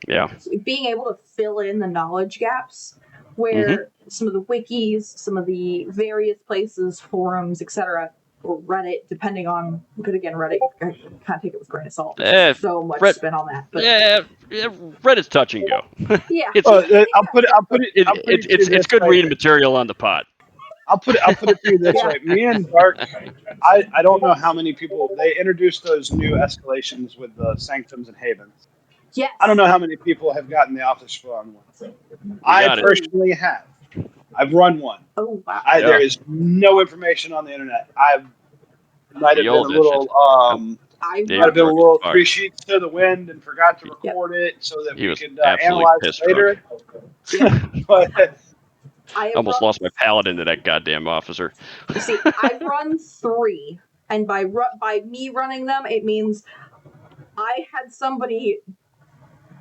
Yeah. Being able to fill in the knowledge gaps where some of the wikis, some of the various places, forums, etc., or Reddit, depending on, because again, Reddit, I kind of take it with a grain of salt. So much spin on that. But Reddit's touch and go. Yeah. I'll put it. It's good reading material on the pod. I'll put it to you this way. Me and Dark, I don't know how many people, they introduced those new escalations with the Sanctums and Havens. Yes. I don't know how many people have gotten the officer spawn one. I personally have. I've run one. Oh, wow. There is no information on the internet. I might have been a little, three sheets to the wind and forgot to record it so that we could analyze it later. But I almost lost my paladin to that goddamn officer. See, I've run 3, and by me running them, it means I had somebody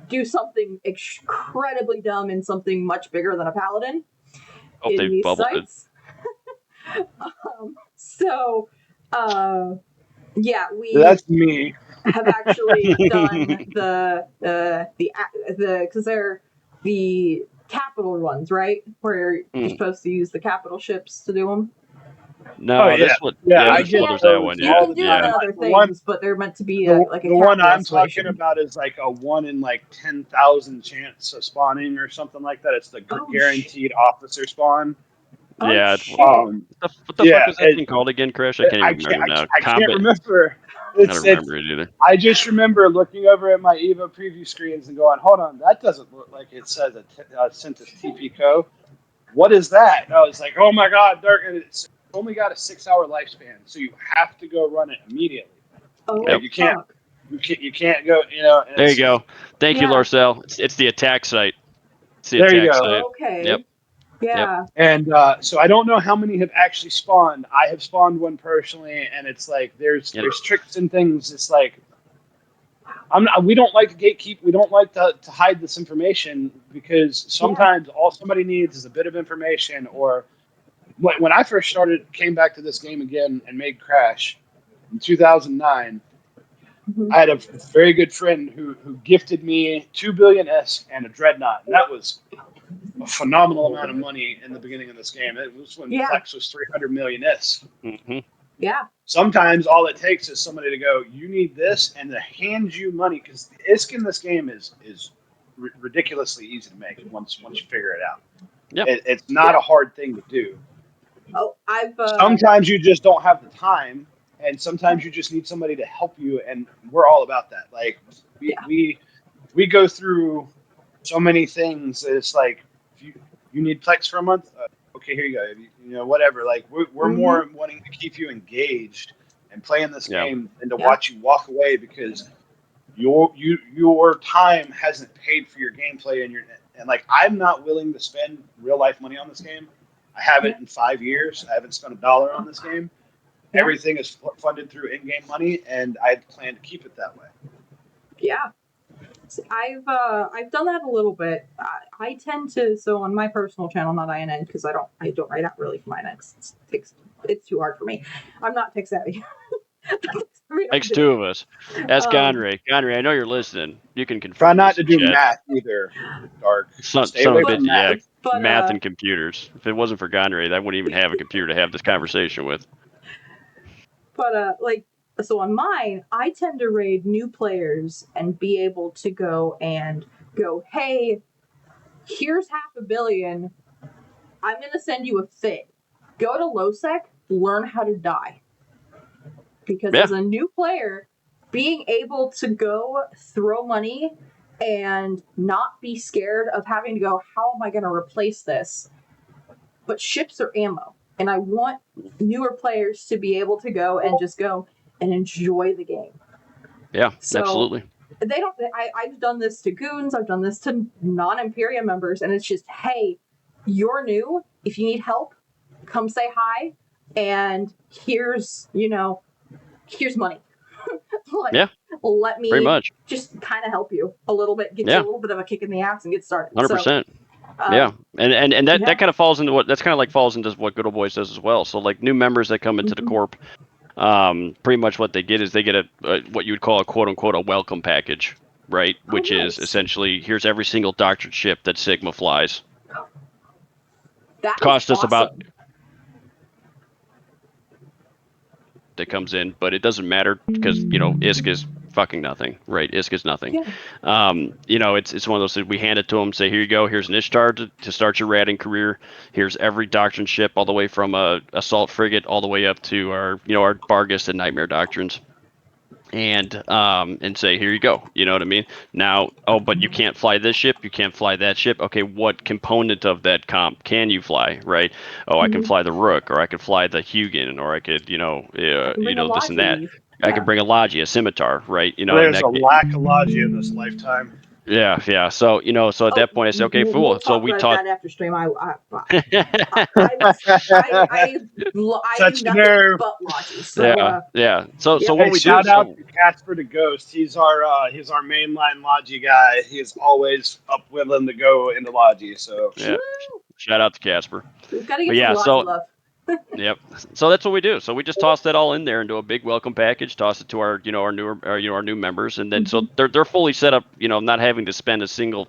do something incredibly dumb in something much bigger than a paladin. Hope they bubbled it. That's me. Have actually done because they're the capital ones, right? Where you're supposed to use the capital ships to do them. No, I get that one. You can do other things, but they're meant to be like a the one I'm talking about is like a 1 in 10,000 chance of spawning or something like that. It's the guaranteed officer spawn. Yeah. What the fuck is that thing called again, Crash? I can't even remember now. I can't remember. I don't remember it either. I just remember looking over at my Evo preview screens and going, hold on, that doesn't look like it says sent us TP code. What is that? And I was like, oh my god, Dark, and it's only got a 6-hour lifespan, so you have to go run it immediately. You can't go, There you go. Thank you, Larcel. It's the attack site. There you go. Site. Okay. Yep. Yeah. Yep. And so I don't know how many have actually spawned. I have spawned one personally, and it's like there's tricks and things. It's like We don't like to gatekeep. We don't like to hide this information because sometimes all somebody needs is a bit of information. Or when I first came back to this game again and made Crash in 2009, I had a very good friend who gifted me 2 billion ISK and a dreadnought, and that was a phenomenal amount of money in the beginning of this game. It was when Flex was 300 million ISK. Mm-hmm. Yeah. Sometimes all it takes is somebody to go, you need this, and to hand you money, because the ISK in this game is ridiculously easy to make once you figure it out. Yep. It's not a hard thing to do. Oh, Sometimes you just don't have the time, and sometimes you just need somebody to help you, and we're all about that. Like we go through so many things that it's like, if you need Plex for a month, okay, here you go. You know, whatever. Like we're more wanting to keep you engaged and playing this game than to watch you walk away because your time hasn't paid for your gameplay and like I'm not willing to spend real life money on this game. I haven't in 5 years. I haven't spent $1 on this game. Everything is funded through in-game money, and I plan to keep it that way. Yeah. I've done that a little bit. I tend to, so on my personal channel, not INN, because I don't write out really for my INN. It's too hard for me. I'm not tech savvy. Takes two of us. Ask Gonray. Gonray, I know you're listening. You can confirm. Try not to do chat. math either, Dark. Stay away from math. Math and computers. If it wasn't for Gonray, I wouldn't even have a computer to have this conversation with. But so on mine, I tend to raid new players and be able to go, hey, here's $500 million. I'm going to send you a thing. Go to Nullsec, learn how to die. Because as a new player, being able to go throw money and not be scared of having to go, how am I going to replace this? But ships are ammo. And I want newer players to be able to go and just go and enjoy the game. Yeah, so absolutely. They don't. I've done this to goons. I've done this to non-Imperium members, and it's just, hey, you're new. If you need help, come say hi, and here's money. Let me pretty much just kind of help you a little bit, get you a little bit of a kick in the ass, and get started. 100%. And that kind of falls into what Good Old Boys does as well. So like new members that come into the corp, pretty much what they get is they get what you would call a quote unquote a welcome package, right? Which is essentially, here's every single doctrine ship that Sigma flies. That cost us awesome. about that comes in, but it doesn't matter because ISK is fucking nothing, right? ISK is nothing. It's one of those things. We hand it to them, say, here you go, here's an Ishtar to start your ratting career. Here's every doctrine ship, all the way from a assault frigate all the way up to our Barghest and Nightmare doctrines. And say, here you go. You know what I mean? Now, but you can't fly this ship, you can't fly that ship. Okay, what component of that comp can you fly, right? I can fly the Rook, or I could fly the Hugin, or I could, this and that. I could bring a Logi, a Scimitar, right? There's a lack of Logi in this lifetime. Yeah. So at that point I say, okay, we'll so we talk taught about that after stream. I Such nothing nerve. but Logi. So, So what we shout do? out to Casper the Ghost. He's our mainline Logi guy. He is always up willing to go into Logi. So shout out to Casper. We've got to get some Logi love. Yep. So that's what we do. So we just toss that all in there into a big welcome package, toss it to our new members, and then so they're fully set up, not having to spend a single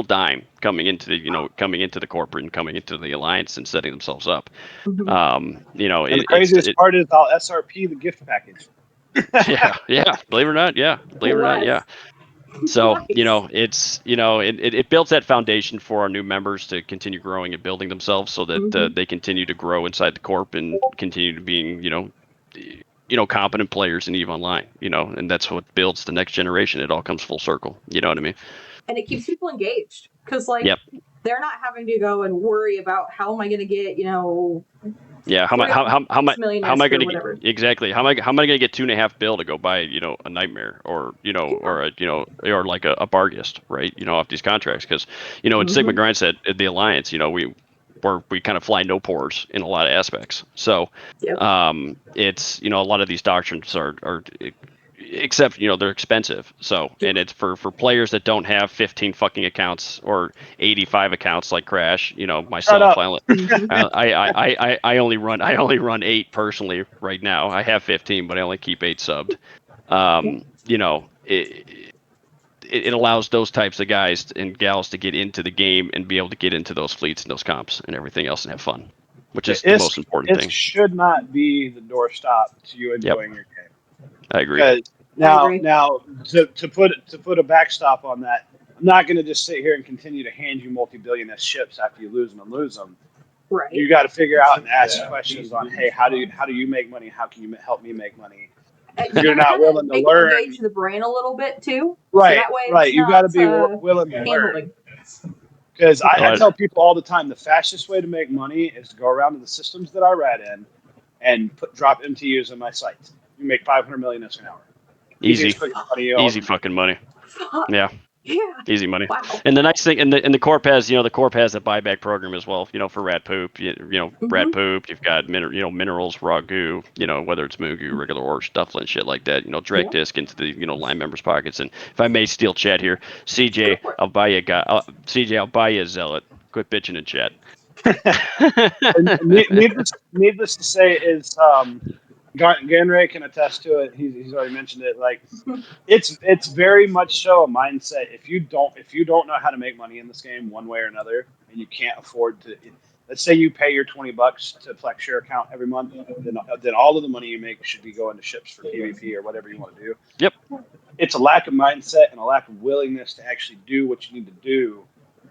dime coming into the corporate and coming into the alliance and setting themselves up. And the craziest part is I'll SRP the gift package. Believe it or not, So, nice. it builds that foundation for our new members to continue growing and building themselves so that they continue to grow inside the corp and continue to being, competent players in EVE Online, and that's what builds the next generation. It all comes full circle. You know what I mean? And it keeps people engaged because they're not having to go and worry about how am I going to get, how am I going to get exactly? How am I going to get 2.5 bill to go buy a Nightmare or or like a Barghest, right? Off these contracts because in Sigma Grind said at the Alliance, we kind of fly no pores in a lot of aspects. So it's a lot of these doctrines are except they're expensive. So, and it's for players that don't have 15 fucking accounts or 85 accounts like Crash. Shut Myself, up. I only run 8 personally right now. I have 15, but I only keep 8 subbed. It allows those types of guys and gals to get into the game and be able to get into those fleets and those comps and everything else and have fun, which is the most important thing. It should not be the doorstop to you enjoying your game. I agree. Because now to put a backstop on that, I'm not going to just sit here and continue to hand you multi-billion ships after you lose them. Right. You got to figure out and ask questions on, hey, how do you make money? How can you help me make money? You're not willing to learn. Engage the brain a little bit too. Right, So that way right. You got to be willing to learn. Because I tell people all the time, the fastest way to make money is to go around to the systems that I rat in and drop MTUs on my sites. You make 500 million an hour. Easy fucking money. Yeah. Yeah. Easy money. Wow. And the nice thing, and the Corp has, the Corp has a buyback program as well. For rat poop, rat poop. You've got minerals, raw goo. Whether it's moon goo, regular ore, stuff and shit like that. Drag disc into the line members' pockets. And if I may steal chat here, CJ, I'll buy you a guy. CJ, I'll buy you a zealot. Quit bitching in chat. Needless to say, is Ganray can attest to it. He's already mentioned it. Like, it's very much so a mindset. If you don't know how to make money in this game one way or another, and you can't afford to, let's say you pay your $20 to flex your account every month, then all of the money you make should be going to ships for PvP or whatever you want to do. Yep. It's a lack of mindset and a lack of willingness to actually do what you need to do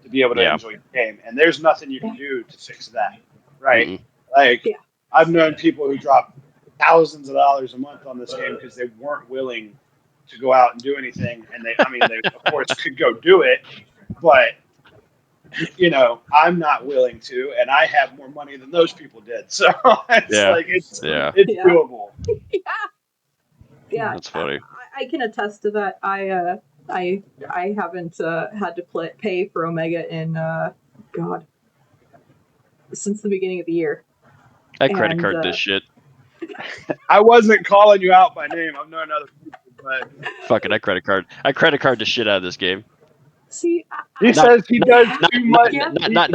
to be able to enjoy your game. And there's nothing you can do to fix that, right? Mm-hmm. Like, I've known people who drop thousands of dollars a month on this game because they weren't willing to go out and do anything. And they of course could go do it, but I'm not willing to, and I have more money than those people did. So it's doable. Yeah. That's funny. I can attest to that. I haven't had to pay for Omega in since the beginning of the year. I credit card this shit. I wasn't calling you out by name. I've known other people, but fuck it, I credit card the shit out of this game. See, he says he does too much. Not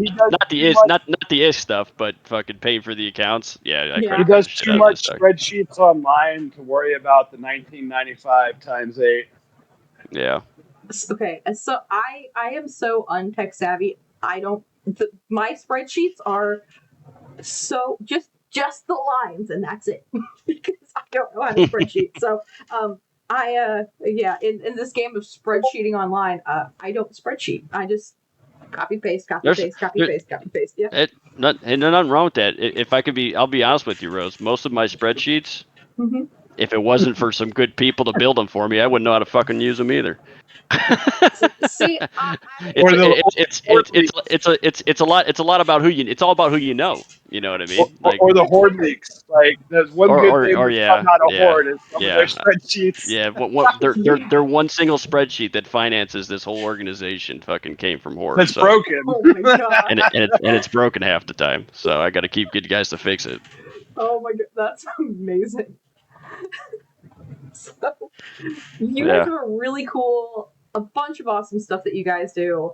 the ish stuff, but fucking paying for the accounts. Yeah, he does too much spreadsheets online to worry about the 1995 times 8. Yeah. Okay, so I am so untech savvy. My spreadsheets are so just the lines, and that's it because I don't know how to spreadsheet. So in this game of spreadsheeting online, I don't spreadsheet. I just copy paste. Yeah. Nothing wrong with that. If I could I'll be honest with you, Rose. Most of my spreadsheets, if it wasn't for some good people to build them for me, I wouldn't know how to fucking use them either. See, it's a lot about who you. It's all about who you know. You know what I mean? Or the horde leaks. Like, there's one good thing about not a horde is some of their spreadsheets. Yeah, they're one single spreadsheet that finances this whole organization. Fucking came from horde. It's broken. Oh my god. and it's broken half the time. So I got to keep good guys to fix it. Oh my god, that's amazing. So you guys have a really cool, a bunch of awesome stuff that you guys do,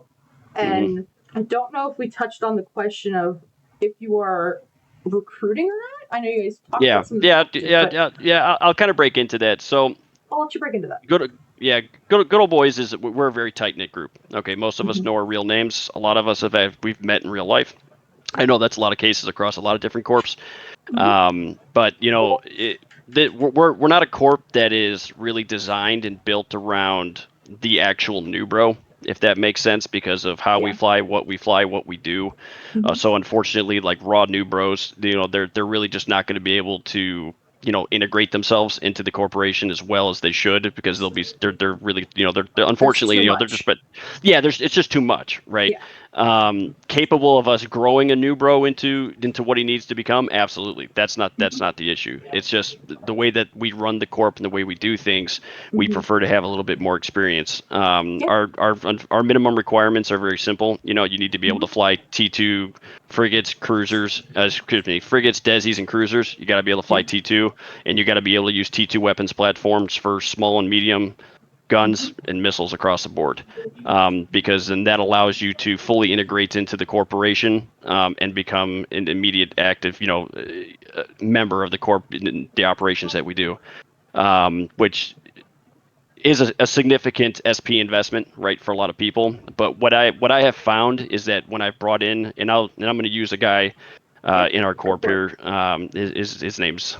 and I don't know if we touched on the question of if you are recruiting or not. I know you guys talked about some. Yeah. I'll kind of break into that. So I'll let you break into that. Good old boys we're a very tight knit group. Okay, most of us know our real names. A lot of us we've met in real life. I know that's a lot of cases across a lot of different corps. But we're not a corp that is really designed and built around the actual new bro, if that makes sense, because of how we fly, what we do. So unfortunately, like raw new bros, they're really just not going to be able to integrate themselves into the corporation as well as they should, because they're really they're unfortunately they're just it's just too much, right? Capable of us growing a new bro into what he needs to become, absolutely. That's not the issue. It's just the way that we run the corp and the way we do things. We prefer to have a little bit more experience. Our minimum requirements are very simple. You need to be able to fly T2 frigates, cruisers, frigates, desis, and cruisers. You got to be able to fly T2. and you got to be able to use T2 weapons platforms for small and medium guns and missiles across the board, because then that allows you to fully integrate into the corporation and become an immediate active, member of the the operations that we do, which is a significant SP investment, right, for a lot of people. But what I have found is that when I've brought in, and I'm going to use a guy in our corp here, his name's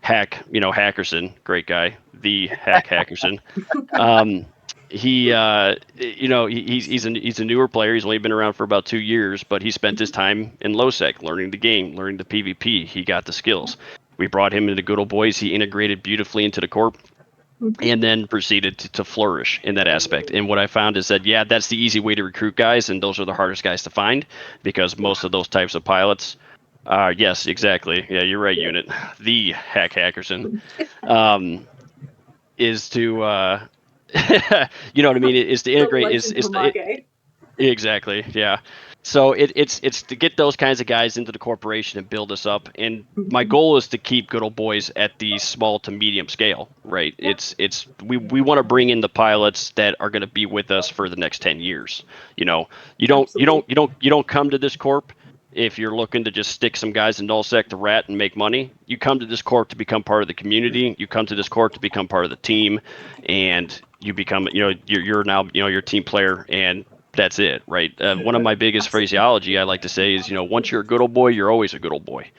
Hackerson, great guy, the Hackerson. He's a newer player. He's only been around for about 2 years, but he spent his time in Nullsec, learning the game, learning the PvP. He got the skills. We brought him into Good Old Boys. He integrated beautifully into the corp, and then proceeded to flourish in that aspect. And what I found is that, yeah, that's the easy way to recruit guys, and those are the hardest guys to find, because most of those types of pilots, yes, exactly. Yeah, you're right, Unit. The Hackerson is to, you know what I mean, is to integrate, exactly, yeah. So it's to get those kinds of guys into the corporation and build us up. And my goal is to keep Good Old Boys at the small to medium scale, right? We want to bring in the pilots that are going to be with us for the next 10 years. You don't come to this corp if you're looking to just stick some guys in Nullsec to rat and make money. You come to this corp to become part of the community. You come to this corp to become part of the team, and you become, you're now, your team player, and that's it, right? One of my biggest phraseology I like to say is, once you're a good old boy, you're always a good old boy,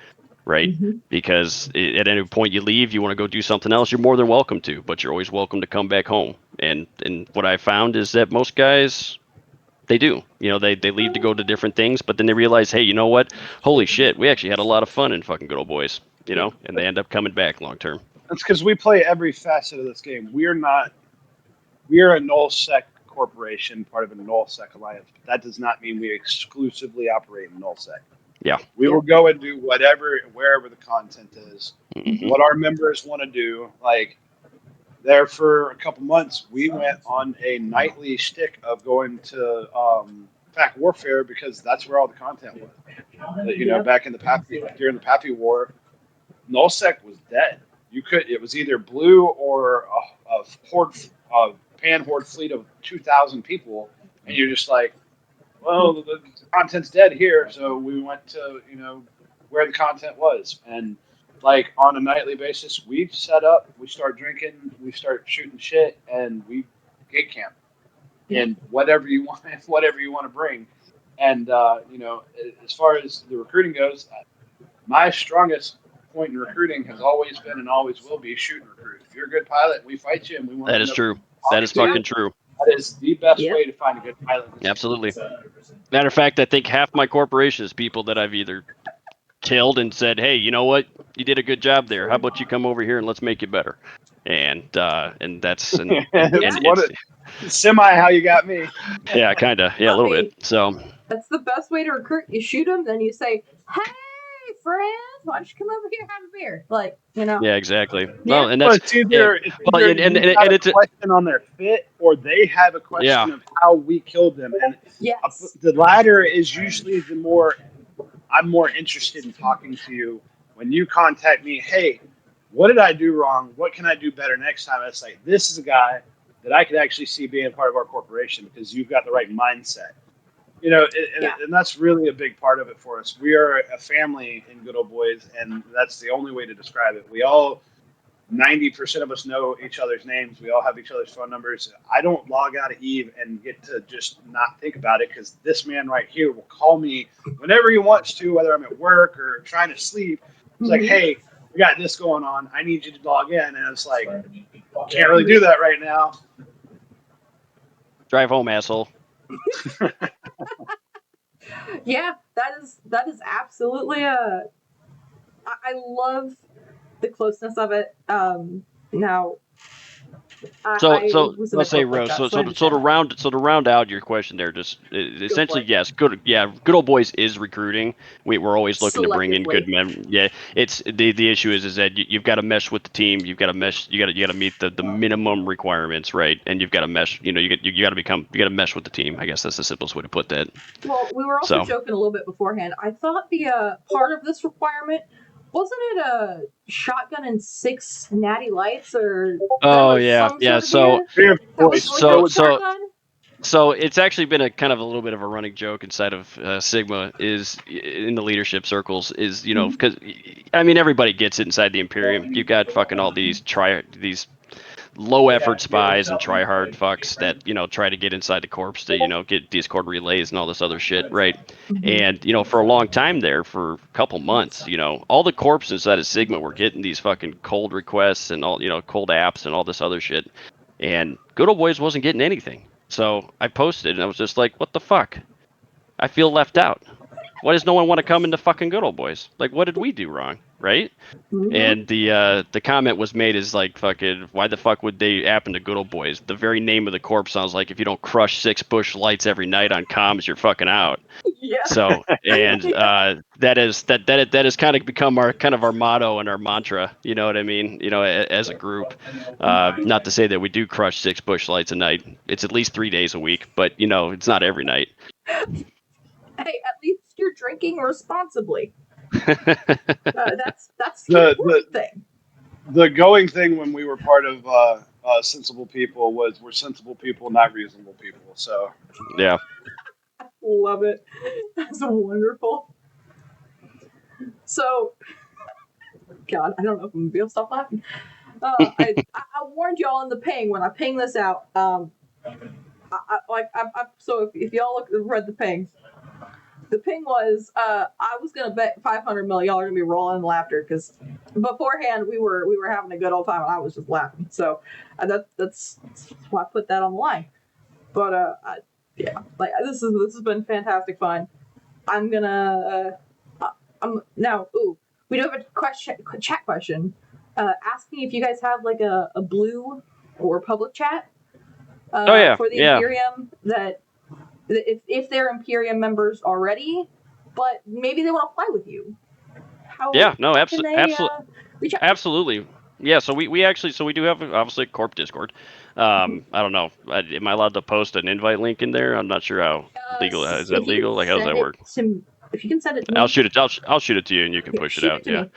right? Because at any point you leave, you want to go do something else, you're more than welcome to, but you're always welcome to come back home. And what I found is that most guys, they do. They leave to go to different things, but then they realize, hey, you know what? Holy shit, we actually had a lot of fun in fucking Good Old Boys, and they end up coming back long term. That's because we play every facet of this game. We are a Nullsec corporation, part of a Nullsec alliance, but that does not mean we exclusively operate in Nullsec. Yeah. We will go and do wherever the content is, what our members want to do. Like, there for a couple months, we went on a nightly shtick of going to Pack Warfare, because that's where all the content was. Back in during the Pappy War, Nullsec was dead. It was either blue or a pan horde fleet of 2,000 people, and you're just like, well, the content's dead here, so we went to where the content was. And like on a nightly basis, we set up, we start drinking, we start shooting shit, and we gate camp, and whatever you want to bring. And as far as the recruiting goes, my strongest point in recruiting has always been and always will be shoot and recruit. If you're a good pilot, we fight you, and we want. That is true. That is fucking true. That is the best way to find a good pilot. Absolutely. Matter of fact, I think half my corporation is people that I've either killed and said, hey, you know what? You did a good job there. How about you come over here and let's make you better? And that's semi how you got me. Yeah, kind of. Yeah, a little bit. So that's the best way to recruit. You shoot them, then you say, hey, friends, why don't you come over here and have a beer? Like, Yeah, exactly. Yeah. Well, and that's it's either it's a question on their fit, or they have a question of how we killed them. And the latter is usually I'm more interested in talking to you when you contact me. Hey, what did I do wrong? What can I do better next time? It's like, this is a guy that I could actually see being part of our corporation, because you've got the right mindset. And that's really a big part of it for us. We are a family in Good Old Boys, and that's the only way to describe it. We all, 90% of us know each other's names. We all have each other's phone numbers. I don't log out of Eve and get to just not think about it, because this man right here will call me whenever he wants to, whether I'm at work or trying to sleep. It's like, hey, we got this going on. I need you to log in. And it's like, can't really do that right now. Drive home, asshole. Yeah, that is absolutely I love the closeness of it. Now, so let's say, Rose. So to round out your question there, just essentially, yes, good old boys is recruiting. We're always looking to bring in good men. Yeah, it's the issue is that you've got to mesh with the team. You've got to mesh. You got to meet the minimum requirements, right? And you've got to mesh. You got to mesh with the team. I guess that's the simplest way to put that. Well, we were also joking a little bit beforehand. I thought the part of this requirement Wasn't it a shotgun and 6 natty lights or Oh was yeah, some yeah. sort of beer? That was like so a so shotgun? so it's actually been a kind of a little bit of a running joke inside of Sigma is in the leadership circles is because I mean everybody gets it inside the Imperium. You've got fucking all these low effort spies and try hard fucks that try to get inside the corps to get Discord relays and all this other shit, right? And for a long time there, for a couple months, all the corps inside of Sigma were getting these fucking cold requests and all cold apps and all this other shit, and Good Old Boys wasn't getting anything. So I posted and I was just like, what the fuck? I feel left out. Why does no one want to come into fucking Good Old Boys? Like, what did we do wrong, right? And the comment was made is like, fucking, why the fuck would they happen to Good Old Boys? The very name of the corp sounds like if you don't crush 6 bush lights every night on comms, you're fucking out. Yeah. So, and that has kind of become our motto and our mantra. You know what I mean? As a group, not to say that we do crush 6 bush lights a night. It's at least 3 days a week, but it's not every night. Hey, at least you're drinking responsibly. That's the important thing. The going thing when we were part of Sensible People was we're sensible people, not reasonable people. So yeah. Love it. That's wonderful. So, God, I don't know if I'm gonna be able to stop laughing. I warned y'all in the ping when I pinged this out. So if y'all read the ping was I was gonna bet 500 mil y'all are gonna be rolling in laughter because beforehand we were having a good old time and I was just laughing. So that's why I put that on the line. But yeah, like this has been fantastic fun. I'm gonna I'm now. Ooh, we do have a chat question asking if you guys have like a blue or public chat Oh yeah, for the yeah. Imperium that if they're Imperium members already, but maybe they want to play with you. Yeah, no, Can they reach out? absolutely. Yeah, so we do have obviously a corp Discord. I don't know. Am I allowed to post an invite link in there? I'm not sure how legal is that legal. Like, how does that work? If you can send it to me, I'll shoot it. I'll shoot it to you, and you can push it out. Yeah. Me.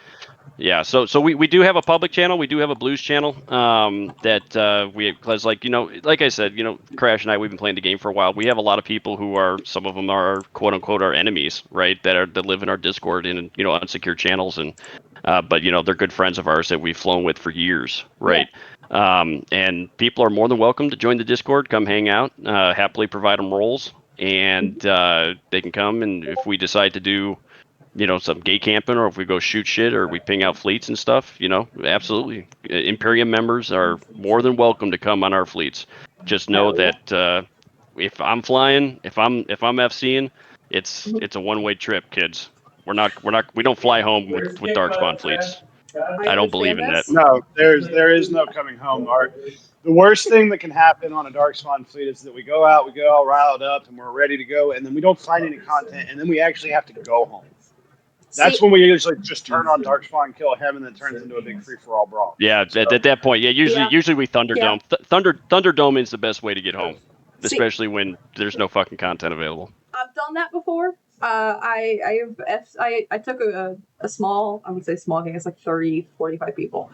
Yeah, so we do have a public channel. We do have a blues channel that because like I said, Crash and I, we've been playing the game for a while. We have a lot of people who are, some of them are quote unquote our enemies, right? That live in our Discord in unsecure channels, and but they're good friends of ours that we've flown with for years, right? Yeah. And people are more than welcome to join the Discord, come hang out, happily provide them roles, and they can come, and if we decide to do some gay camping, or if we go shoot shit, or we ping out fleets and stuff, absolutely. Imperium members are more than welcome to come on our fleets. Just know that if I'm flying, if I'm FCing, it's a one-way trip, kids. We don't fly home with Darkspawn fleets. I don't believe in that. no, there is no coming home. The worst thing that can happen on a Darkspawn fleet is that we go out, we get all riled up, and we're ready to go, and then we don't find any content, and then we actually have to go home. That's when we usually just turn on Darkspawn, kill him, and then it turns into a big free-for-all brawl. Yeah, so, at that point, yeah, usually we Thunderdome. Yeah. Thunderdome is the best way to get home, especially when there's no fucking content available. I've done that before. I took a small, I would say small gang, it's like 30, 45 people.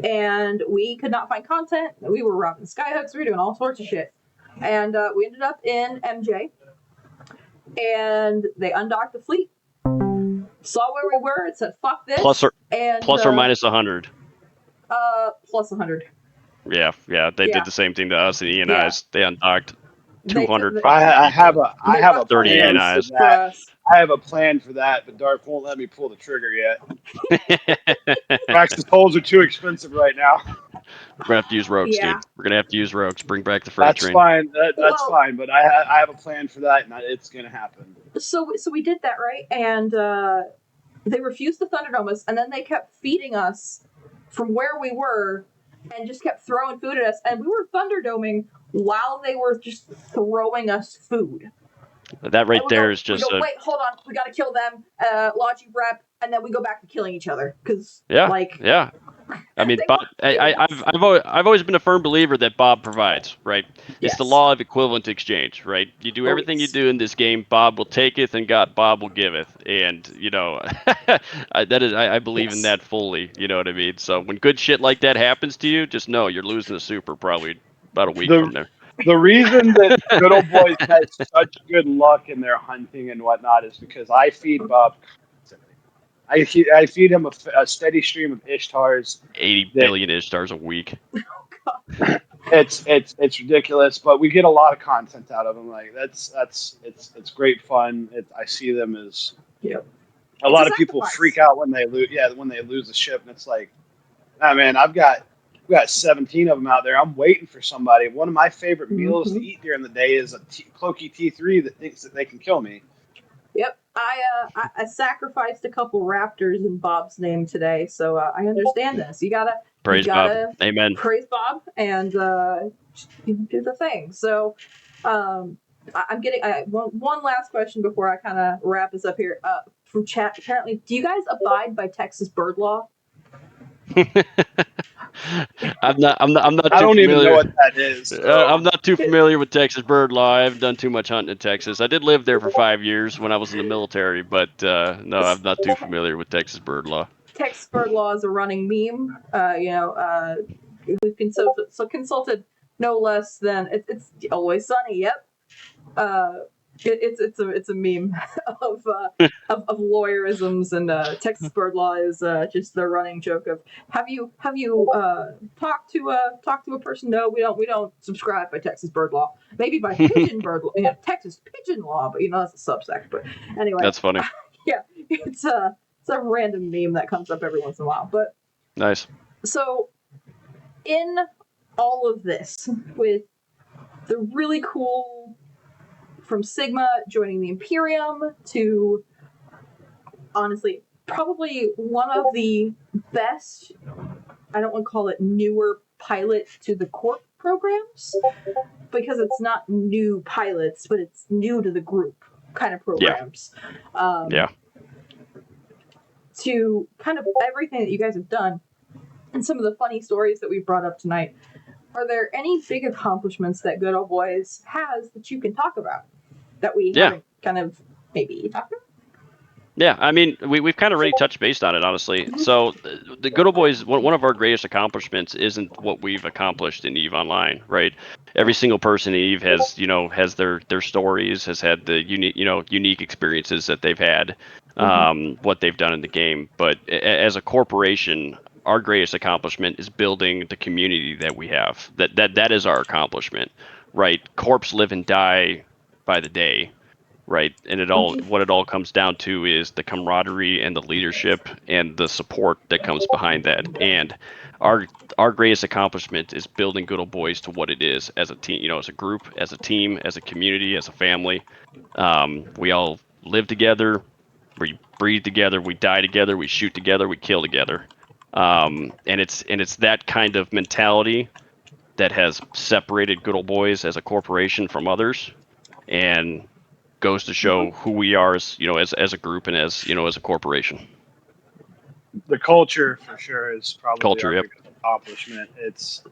And we could not find content. We were robbing skyhooks, we were doing all sorts of shit. And we ended up in MJ. And they undocked the fleet. Saw where we were, it said fuck this. Plus or minus 100. Plus 100. Yeah, they did the same thing to us and ENIs. They undocked 200. I have a 30 ENIs. I have a plan for that, but Dark won't let me pull the trigger yet. Praxis holes are too expensive right now. We're gonna have to use rogues, dude. We're gonna have to use rogues. Bring back the freight train. Fine. That's fine. But I have a plan for that, and it's gonna happen. So we did that, right? And they refused to Thunderdome us, and then they kept feeding us from where we were, and just kept throwing food at us. And we were Thunderdoming while they were just throwing us food. That right there is just. Wait, hold on. We gotta kill them. Logic rep. and then we go back to killing each other because Yeah, like yeah. I mean, they Bob, want things. I've always been a firm believer that Bob provides, right? It's the Yes. law of equivalent exchange, right? You do Oh, everything you yes. do in this game, Bob will taketh, and Bob will giveth, and I believe in Yes. that fully. You know what I mean? So when good shit like that happens to you, just know you're losing the super probably about a week from there. The reason that Good Old Boys has such good luck in their hunting and whatnot is because I feed Bob constantly. I feed him a steady stream of Ishtars 80 that billion Ishtars a week. it's ridiculous, but we get a lot of content out of them. Like it's great fun. I see them as Yep. a It's lot a of people sacrifice. freak out when they lose. Yeah, when they lose the ship, and it's like, ah, man, we got 17 of them out there. I'm waiting for somebody. One of my favorite meals to eat during the day is a Cloaky T3 that thinks that they can kill me. Yep. I sacrificed a couple raptors in Bob's name today, so I understand this. You Praise Bob. Amen. praise Bob and do the thing. So I'm getting one last question before I kind of wrap this up here. From chat, apparently, do you guys abide by Texas bird law? I'm not I too don't even know familiar. what that is. So. I'm not too familiar with Texas bird law. I haven't done too much hunting in Texas. I did live there for 5 years when I was in the military, but no, I'm not too familiar with Texas bird law. Texas bird law is a running meme. We've consulted no less than it's always sunny. Yep. It's a meme of lawyerisms, and Texas bird law is just the running joke of have you talked to a person? No, we don't subscribe by Texas bird law. Maybe by pigeon bird law, Texas pigeon law, but that's a subsect. But anyway, That's funny. yeah, it's a random meme that comes up every once in a while. But Nice. so in all of this, with the really cool from Sigma joining the Imperium to honestly probably one of the best, I don't want to call it newer pilot to the Corp programs because it's not new pilots, but it's new to the group kind of programs. Yeah. To kind of everything that you guys have done and some of the funny stories that we brought up tonight. Are there any big accomplishments that Good Old Boys has that you can talk about that we haven't kind of maybe talked about? Yeah, I mean, we've kind of already touched base on it, honestly. So the Good Old Boys, one of our greatest accomplishments isn't what we've accomplished in EVE Online, right? Every single person in EVE has their stories, has had the unique experiences that they've had, what they've done in the game. But as a corporation, our greatest accomplishment is building the community that we have. That is our accomplishment, right? Corps live and die by the day. Right, and what it all comes down to is the camaraderie and the leadership and the support that comes behind that. And our greatest accomplishment is building Good Old Boys to what it is as a team, as a group, as a team, as a community, as a family. We all live together, we breathe together, we die together, we shoot together, we kill together. And it's that kind of mentality that has separated Good Old Boys as a corporation from others, and goes to show who we are as a group and as a corporation. The culture for sure is probably our Yep. biggest accomplishment. It's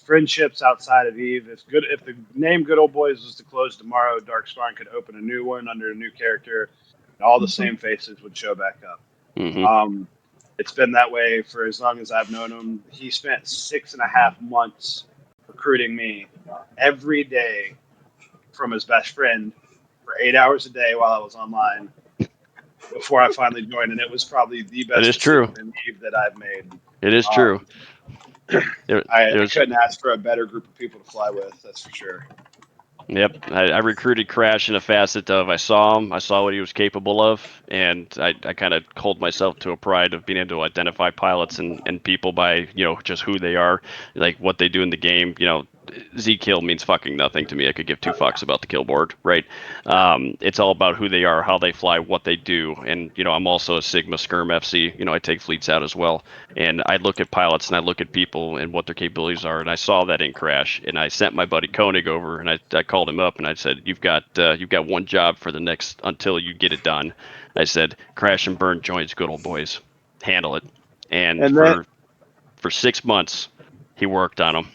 friendships outside of EVE. It's good if the name Good Old Boys was to close tomorrow, Darkspawn could open a new one under a new character, and all the same faces would show back up. Mm-hmm. It's been that way for as long as I've known him. He spent 6.5 months recruiting me every day from his best friend for 8 hours a day while I was online before I finally joined, and it was probably the best decision in EVE that I've made. It is true. I couldn't ask for a better group of people to fly with, that's for sure. Yep, I recruited Crash in a facet of I saw him, I saw what he was capable of, and I kind of hold myself to a pride of being able to identify pilots and people by just who they are, like what they do in the game. Z kill means fucking nothing to me. I could give two fucks about the kill board, right? It's all about who they are, how they fly, what they do, and I'm also a Sigma Skirm FC. I take fleets out as well, and I look at pilots and I look at people and what their capabilities are, and I saw that in Crash, and I sent my buddy Koenig over, and I called him up and I said, you've got one job for the next until you get it done. I said, Crash and Burn joins Good Old Boys, handle it, and for 6 months he worked on them.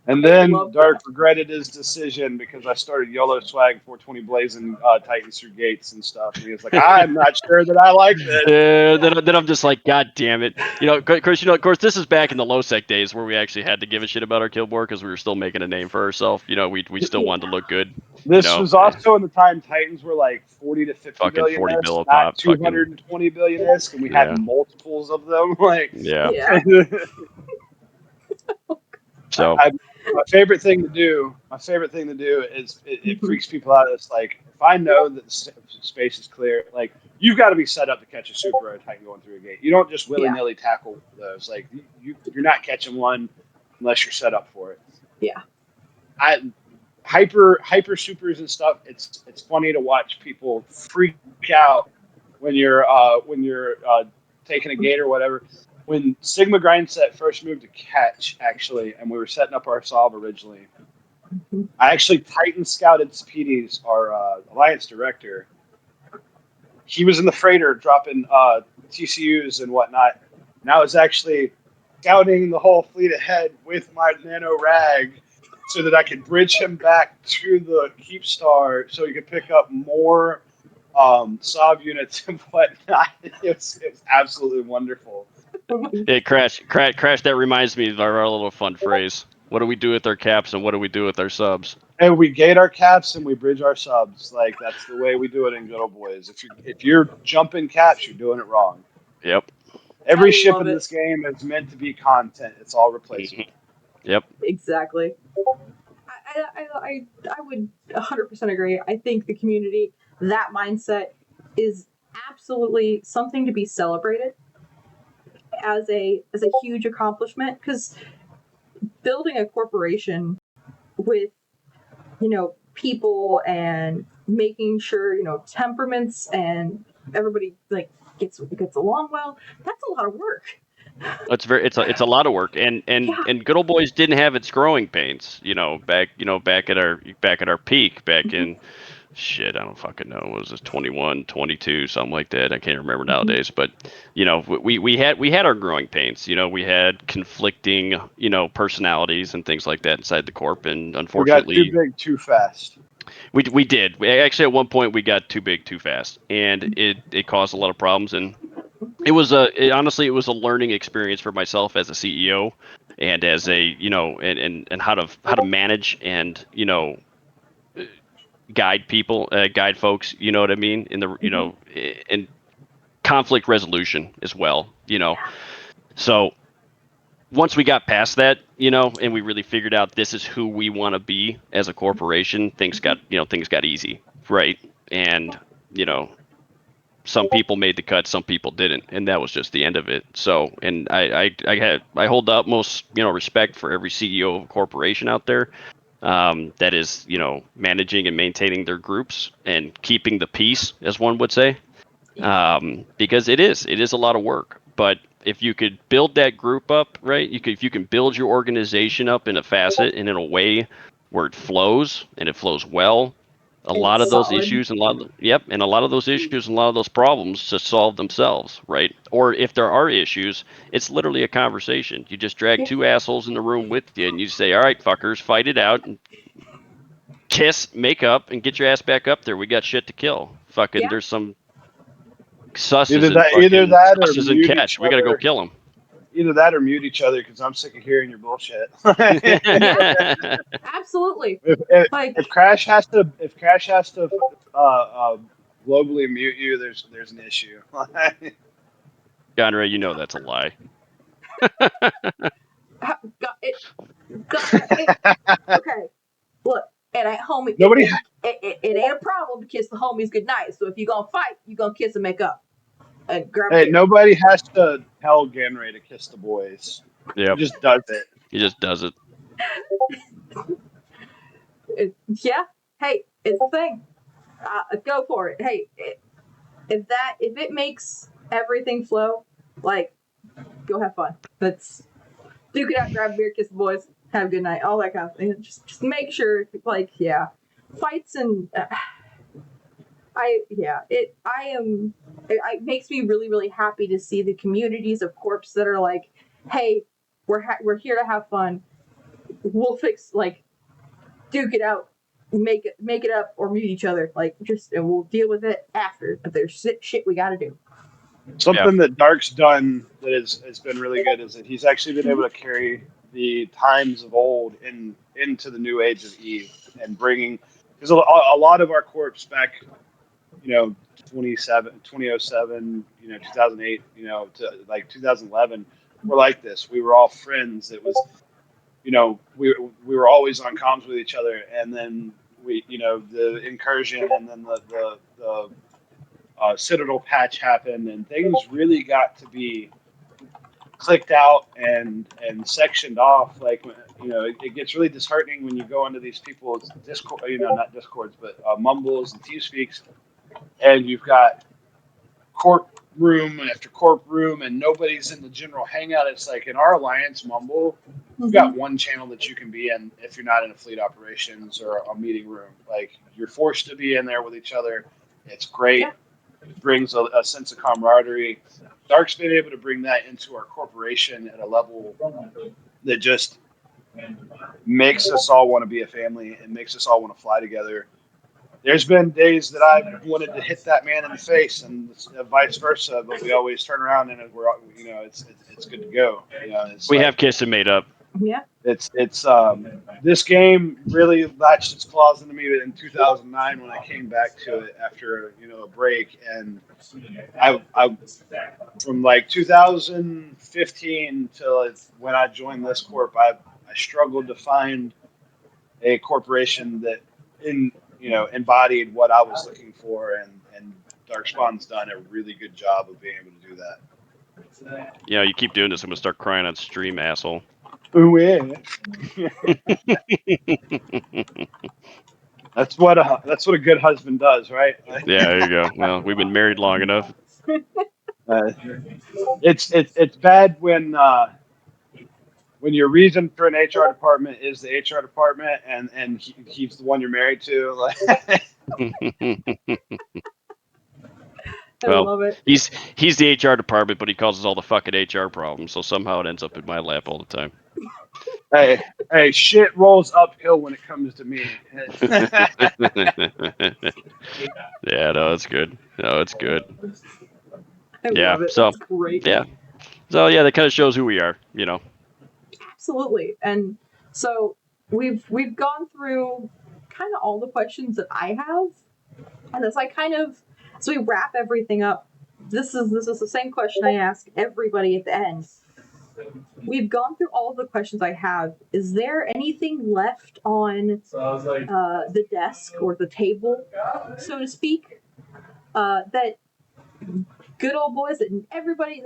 And then Dark regretted his decision because I started YOLO swag 420 blazing Titans through gates and stuff. And he was like, I'm not sure that I like this. Then I'm just like, God damn it. Of course, this is back in the low-sec days where we actually had to give a shit about our kill board because we were still making a name for ourselves. We still wanted to look good. This was also in the time Titans were like 40 to 50 fucking billion 40 ISK, bill a not pop. 220 billion ISK, and we had multiples of them. Like, yeah. So my favorite thing to do is it freaks people out. It's like, if I know that the space is clear, like, you've got to be set up to catch a super or a Titan going through a gate. You don't just willy-nilly tackle those. Like, you're not catching one unless you're set up for it. Yeah. Hyper supers and stuff. It's funny to watch people freak out when you're taking a gate or whatever. When Sigma Grindset first moved to catch, actually, and we were setting up our solve originally, I actually Titan scouted Speedy's, our alliance director. He was in the freighter dropping TCUs and whatnot, and I was actually scouting the whole fleet ahead with my nano rag so that I could bridge him back to the Keep Star so he could pick up more SOB units and whatnot. It was absolutely wonderful. Hey, Crash, that reminds me of our little fun phrase. What do we do with our caps and what do we do with our subs? And we gate our caps and we bridge our subs. Like, that's the way we do it in Good Old Boys. If you're jumping caps, you're doing it wrong. Yep. Every ship in this game is meant to be content. It's all replaceable. Yep. Exactly. I would 100% agree. I think the community, that mindset is absolutely something to be celebrated as a huge accomplishment, because building a corporation with people and making sure temperaments and everybody like gets along well, that's a lot of work. It's a lot of work, and Good Old Boys didn't have its growing pains, back at our peak back in shit, I don't fucking know, what was this, 21, 22, something like that. I can't remember nowadays, but we had our growing pains. We had conflicting personalities and things like that inside the corp, and unfortunately we got too big too fast. We did. We actually, at one point, we got too big too fast, and it caused a lot of problems. And it was honestly, it was a learning experience for myself as a CEO, and as a and how to manage and guide people, guide folks. You know what I mean? In the and conflict resolution as well. So once we got past that, and we really figured out this is who we want to be as a corporation, things got easy, right? And some people made the cut, some people didn't, and that was just the end of it. So, and I hold the utmost respect for every CEO of a corporation out there that is managing and maintaining their groups and keeping the peace, as one would say, because it is a lot of work. But if you could build that group up, right? If you can build your organization up in a facet and in a way where it flows and it flows well, a lot of those issues and a lot of those issues and a lot of those problems just solve themselves, right? Or if there are issues, it's literally a conversation. You just drag two assholes in the room with you and you say, "All right, fuckers, fight it out, and kiss, make up, and get your ass back up there. We got shit to kill. Fucking, there's some susses either that or susses and catch. We gotta go kill them." Either that or mute each other, because I'm sick of hearing your bullshit. Absolutely. If Crash has to globally mute you, there's an issue. Gonray, that's a lie. Okay, look, and at home, it ain't a problem to kiss the homies goodnight. So if you're gonna fight, you're gonna kiss and make up. Nobody has to tell Ganray to kiss the boys. Yeah, he just does it. He just does it. Yeah. Hey, it's a thing. Go for it. Hey, if it makes everything flow, like, go have fun. Let's duke it out, grab a beer, kiss the boys, have a good night, all that kind of thing. Just make sure, like, yeah, fights and it makes me really, really happy to see the communities of corps that are like, hey, we're here to have fun. We'll fix, like, duke it out, make it up, or meet each other. Like, and we'll deal with it after. If there's shit we got to do. Something that Dark's done that has been really good is that he's actually been able to carry the times of old into the new age of Eve and bringing, because a lot of our corps back, 2007, 2008, to like 2011, were like this. We were all friends. It was, we were always on comms with each other, and then the incursion, and then the Citadel patch happened, and things really got to be clicked out and sectioned off. Like, it gets really disheartening when you go into these people's Discord, not Discords, but Mumbles and TeamSpeaks, and you've got corp room after corp room, and nobody's in the general hangout. It's like in our alliance Mumble, you've got one channel that you can be in if you're not in a fleet operations or a meeting room. Like, you're forced to be in there with each other. It's great. Yeah. It brings a sense of camaraderie. Dark's been able to bring that into our corporation at a level that just makes us all want to be a family and makes us all want to fly together. There's been days that I've wanted to hit that man in the face, and vice versa. But we always turn around and we're, it's good to go. We have kissed and made up. Yeah. It's this game really latched its claws into me in 2009 when I came back to it after a break, and I from like 2015 till when I joined this corp, I struggled to find a corporation that embodied what I was looking for, and Darkspawn's done a really good job of being able to do that. You keep doing this, I'm gonna start crying on stream, asshole. Ooh, yeah. That's what a good husband does, right? Yeah, there you go. Well, we've been married long enough. It's bad when your reason for an HR department is the HR department, and he's the one you're married to. I love it. He's the HR department, but he causes all the fucking HR problems, so somehow it ends up in my lap all the time. Hey, shit rolls uphill when it comes to me. Yeah, no, it's good. No, it's good. I love it. So That's great. yeah, so yeah, that kind of shows who we are, Absolutely. And so we've gone through kind of all the questions that I have, and as we wrap everything up, this is the same question I ask everybody at the end. We've gone through all of the questions I have. Is there anything left on the desk or the table, so to speak, that good old boys, that everybody,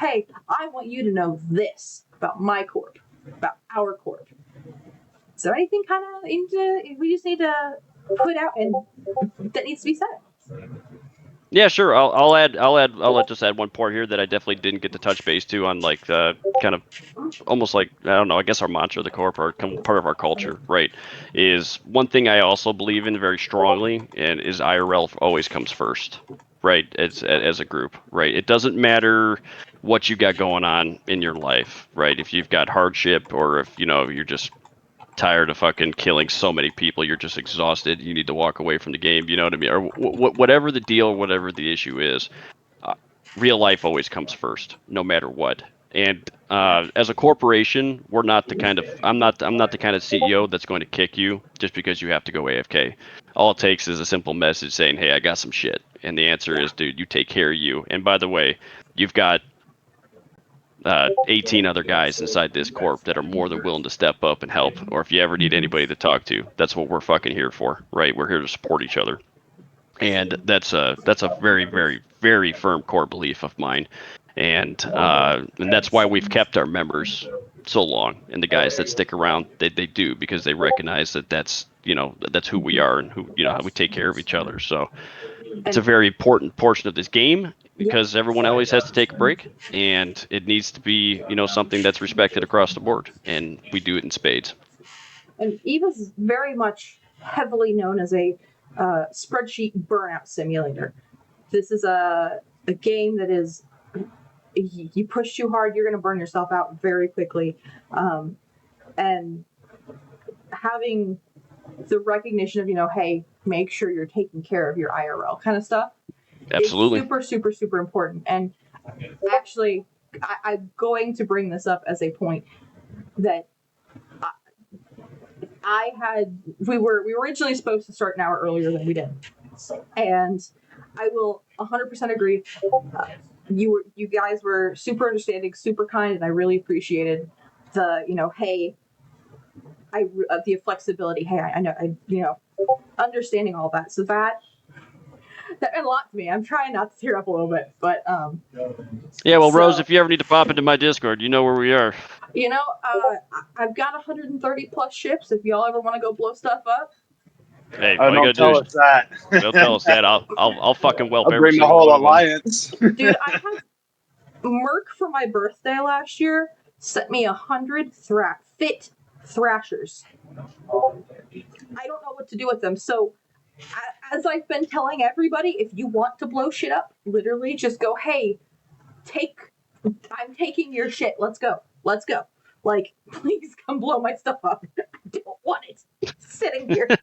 hey, I want you to know this about my corp, about our corp? Is there anything kind of we just need to put out and that needs to be said? Yeah, sure. I'll just add one point here that I definitely didn't get to touch base to on, like, kind of almost like, I don't know, I guess our mantra of the corp, or part of our culture, right, is one thing I also believe in very strongly, and is IRL always comes first, right, as a group, right? It doesn't matter what you got going on in your life, right? If you've got hardship, or if, you're just tired of fucking killing so many people, you're just exhausted, you need to walk away from the game, you know what I mean, or whatever the deal, whatever the issue is, real life always comes first, no matter what. And as a corporation, we're not the kind of I'm not the kind of CEO that's going to kick you just because you have to go AFK. All it takes is a simple message saying, "Hey, I got some shit," and the answer is, "Dude, you take care of you." And by the way, you've got 18 other guys inside this corp that are more than willing to step up and help. Or if you ever need anybody to talk to, that's what we're fucking here for, right? We're here to support each other. And that's a very, very, very firm core belief of mine. and that's why we've kept our members so long, and the guys that stick around, they do, because they recognize that that's who we are, and who how we take care of each other. So it's a very important portion of this game, because everyone always has to take a break, and it needs to be something that's respected across the board, and we do it in spades. And EVA's very much heavily known as a spreadsheet burnout simulator. This is a game that is, you push too hard, you're going to burn yourself out very quickly. And having the recognition of, hey, make sure you're taking care of your IRL kind of stuff. Absolutely. Is super, super, super important. And actually, I'm going to bring this up as a point that we were originally supposed to start an hour earlier than we did. And I will 100% agree. You guys were super understanding, super kind, and I really appreciated the, hey, the flexibility. Hey, I know, understanding all that. So that meant a lot to me. I'm trying not to tear up a little bit, but yeah. Well, Rose, if you ever need to pop into my Discord, you know where we are. I've got 130 plus ships. If y'all ever want to go blow stuff up. Hey, don't tell us that. Don't tell us that. I'll fucking whelp I'll every bring the single whole one alliance. Dude, I had Merc for my birthday last year sent me 100 fit thrashers. I don't know what to do with them. So, as I've been telling everybody, if you want to blow shit up, literally just go, hey, I'm taking your shit. Let's go. Like, please come blow my stuff up. I don't want it sitting here. This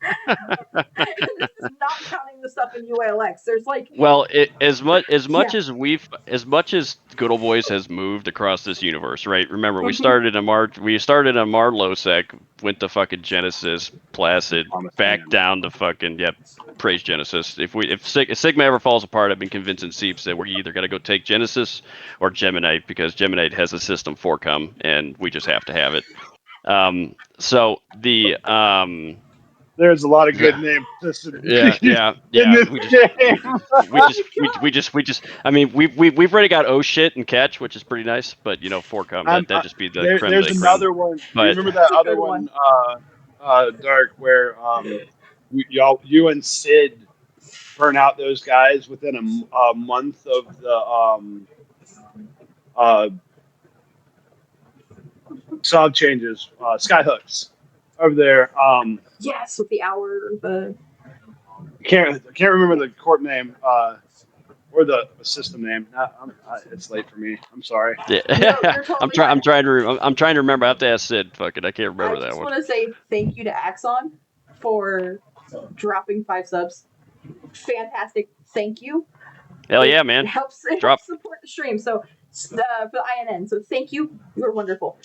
is not counting the stuff in UALX. There's like, well, as much as Good Old Boys has moved across this universe, right? Remember, we started on Marlosec, went to fucking Genesis, Placid, back down to fucking praise Genesis. If Sigma ever falls apart, I've been convincing Seeps that we're either gonna go take Genesis or Geminite, because Geminite has a system forecome, and we just have to have it. So the there's a lot of good names. Yeah. We just. I mean, we've already got oh shit and catch, which is pretty nice. But forecome, that just be the creme. There's another one. But, you remember that other one, Dark, where you and Sid burn out those guys within a month of the sub changes, skyhooks over there. yes, with the hour, Can't remember the corp name or the system name. It's late for me. I'm sorry. Yeah. No, you're totally I'm trying to remember. I have to ask Sid. Fuck it, I can't remember that one. I just want to say thank you to Axon for dropping 5 subs. Fantastic. Thank you. Hell yeah, man. It helps support the stream. So for the INN. So thank you. You're wonderful.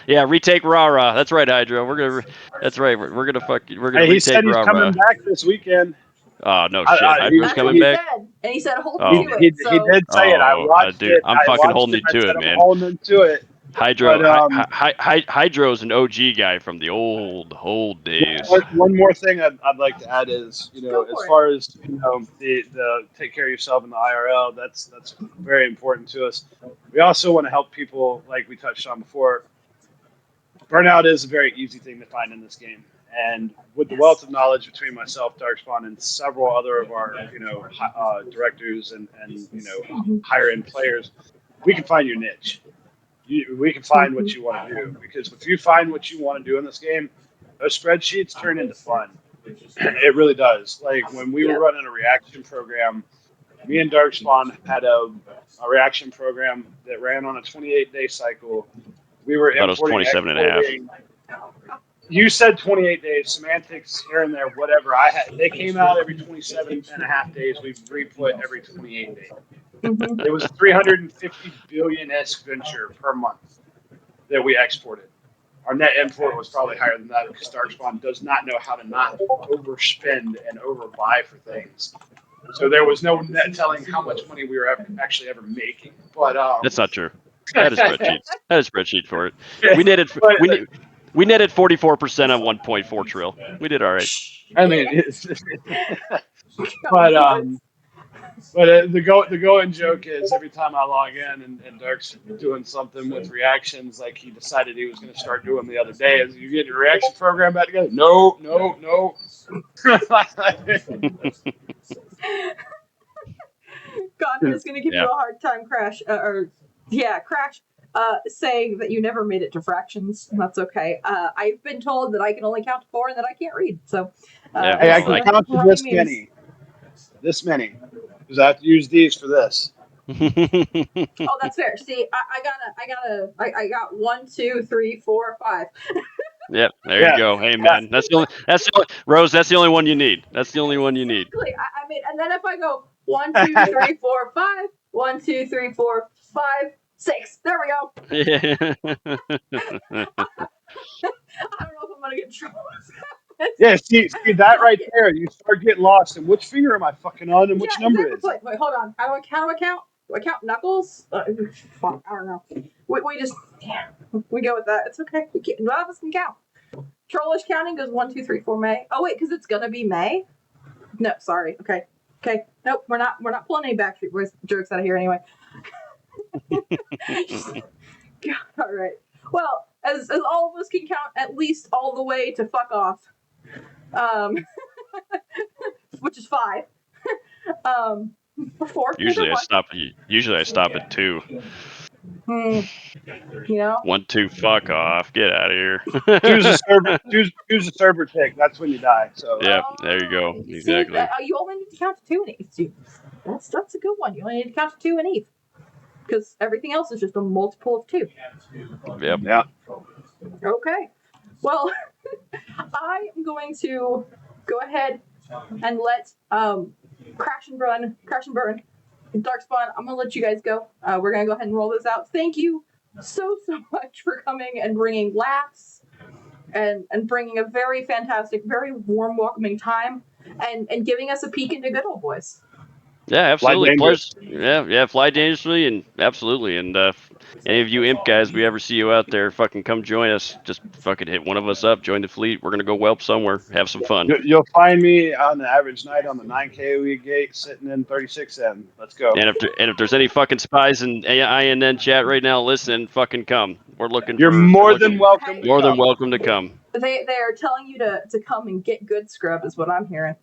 Yeah, retake Rara. That's right, Hydro. That's right. We're gonna retake Rara. He said he's coming back this weekend. Oh no shit! Hydro's coming back. And he said, "Hold me to it." He did say it. I watched it. I'm fucking holding you to it, man. I'm holding him to it. Hydro, Hydro's an OG guy from the old days. One more thing I'd like to add is, as far as the take care of yourself in the IRL, that's very important to us. We also want to help people, like we touched on before. Burnout is a very easy thing to find in this game, and with the wealth of knowledge between myself, Darkspawn, and several other of our directors and higher end players, we can find your niche. We can find what you want to do, because if you find what you want to do in this game, those spreadsheets turn into fun. It really does. Like when we were running a reaction program, me and Darkspawn had a reaction program that ran on a 28-day cycle. We were importing, 27 and a half. You said 28 days, semantics here and there, whatever. They came out every 27 and a half days. We re-put every 28 days. It was 350 billion venture per month that we exported. Our net import was probably higher than that, because Darkspawn does not know how to not overspend and overbuy for things. So there was no net telling how much money we were actually ever making. But that's not true. That is spreadsheets. That is spreadsheet for it. We netted 44% on 1.4 trill. We did all right. I mean, but But the going joke is every time I log in and Dirk's doing something with reactions like he decided he was going to start doing the other day, is you get your reaction program back together? No. Godwin is going to give you a hard time, Crash, Crash, saying that you never made it to fractions. That's okay. I've been told that I can only count to 4 and that I can't read. So, Hey, I can count to this many. This many. Because I have to use these for this. Oh, that's fair. See, I got 1, 2, 3, 4, 5. Yep, there you go. Hey, man, Rose. That's the only one you need. That's the only one you need. I mean, and then if I go 1, 2, 3, 4, 5, 1, 2, 3, 4, 5, 6. There we go. Yeah. I don't know if I'm gonna get in trouble. Yeah, see that right there. You start getting lost. And which finger am I fucking on, and which number is it? Wait, hold on. How do I count? Do I count knuckles? Fuck, I don't know. We just we go with that. It's okay. None of us can count. Trollish counting goes 1, 2, 3, 4 May. Oh wait, because it's gonna be May. No, sorry. Okay. Nope, we're not pulling any Backstreet Boys jokes out of here anyway. God, all right. Well, as all of us can count at least all the way to fuck off, which is 5. Or 4. Usually I stop at 2. You know. 1, 2, fuck off. Get out of here. Choose a server pick. That's when you die. So yeah, there you go. Exactly. See, you only need to count to 2 in ETH. That's a good one. You only need to count to 2 in ETH. Because everything else is just a multiple of 2. Yep. Yeah. Okay. Well, I am going to go ahead and let Crash and Burn, Darkspawn, I'm going to let you guys go. We're going to go ahead and roll this out. Thank you so much for coming and bringing laughs and bringing a very fantastic, very warm, welcoming time and giving us a peek into good old boys. Yeah, absolutely. Fly dangerously and absolutely. And any of you imp guys, we ever see you out there, fucking come join us. Just fucking hit one of us up, join the fleet. We're gonna go whelp somewhere, have some fun. You'll find me on the average night on the 9K gate, sitting in 36M. Let's go. And if there's any fucking spies in INN chat right now, listen, fucking come. We're looking. You're more than welcome. More than welcome to come. They are telling you to come and get good scrub, is what I'm hearing.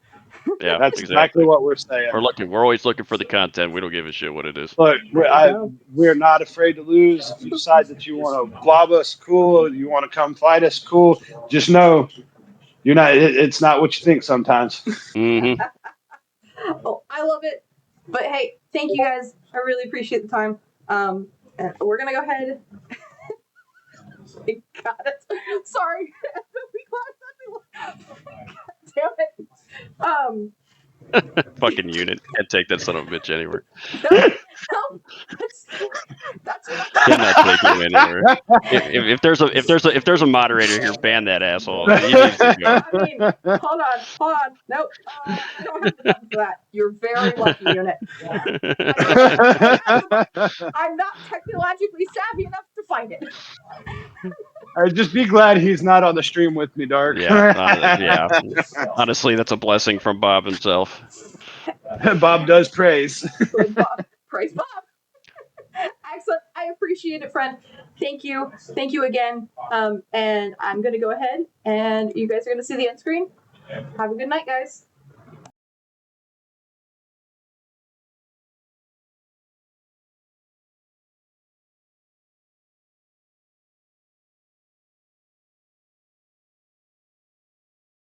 Yeah, that's exactly what we're saying. We're always looking for the content. We don't give a shit what it is. Look, we're not afraid to lose. If you decide that you want to blob us, cool. You want to come fight us, cool. Just know, you're not. It's not what you think sometimes. Mm-hmm. Oh, I love it. But hey, thank you guys. I really appreciate the time. And we're gonna go ahead. Got it. Sorry. Damn it. Fucking unit. Can't take that son of a bitch anywhere. No, that's cannot take him anywhere. If there's a moderator here, ban that asshole. He needs to go. I mean, hold on. Nope. I don't have the button for that. You're very lucky, unit. I'm not technologically savvy enough to find it. Just be glad he's not on the stream with me, Dark. Yeah. Honestly, that's a blessing from Bob himself. Bob does praise. Praise Bob. Excellent. I appreciate it, friend. Thank you. Thank you again. And I'm going to go ahead and you guys are going to see the end screen. Have a good night, guys.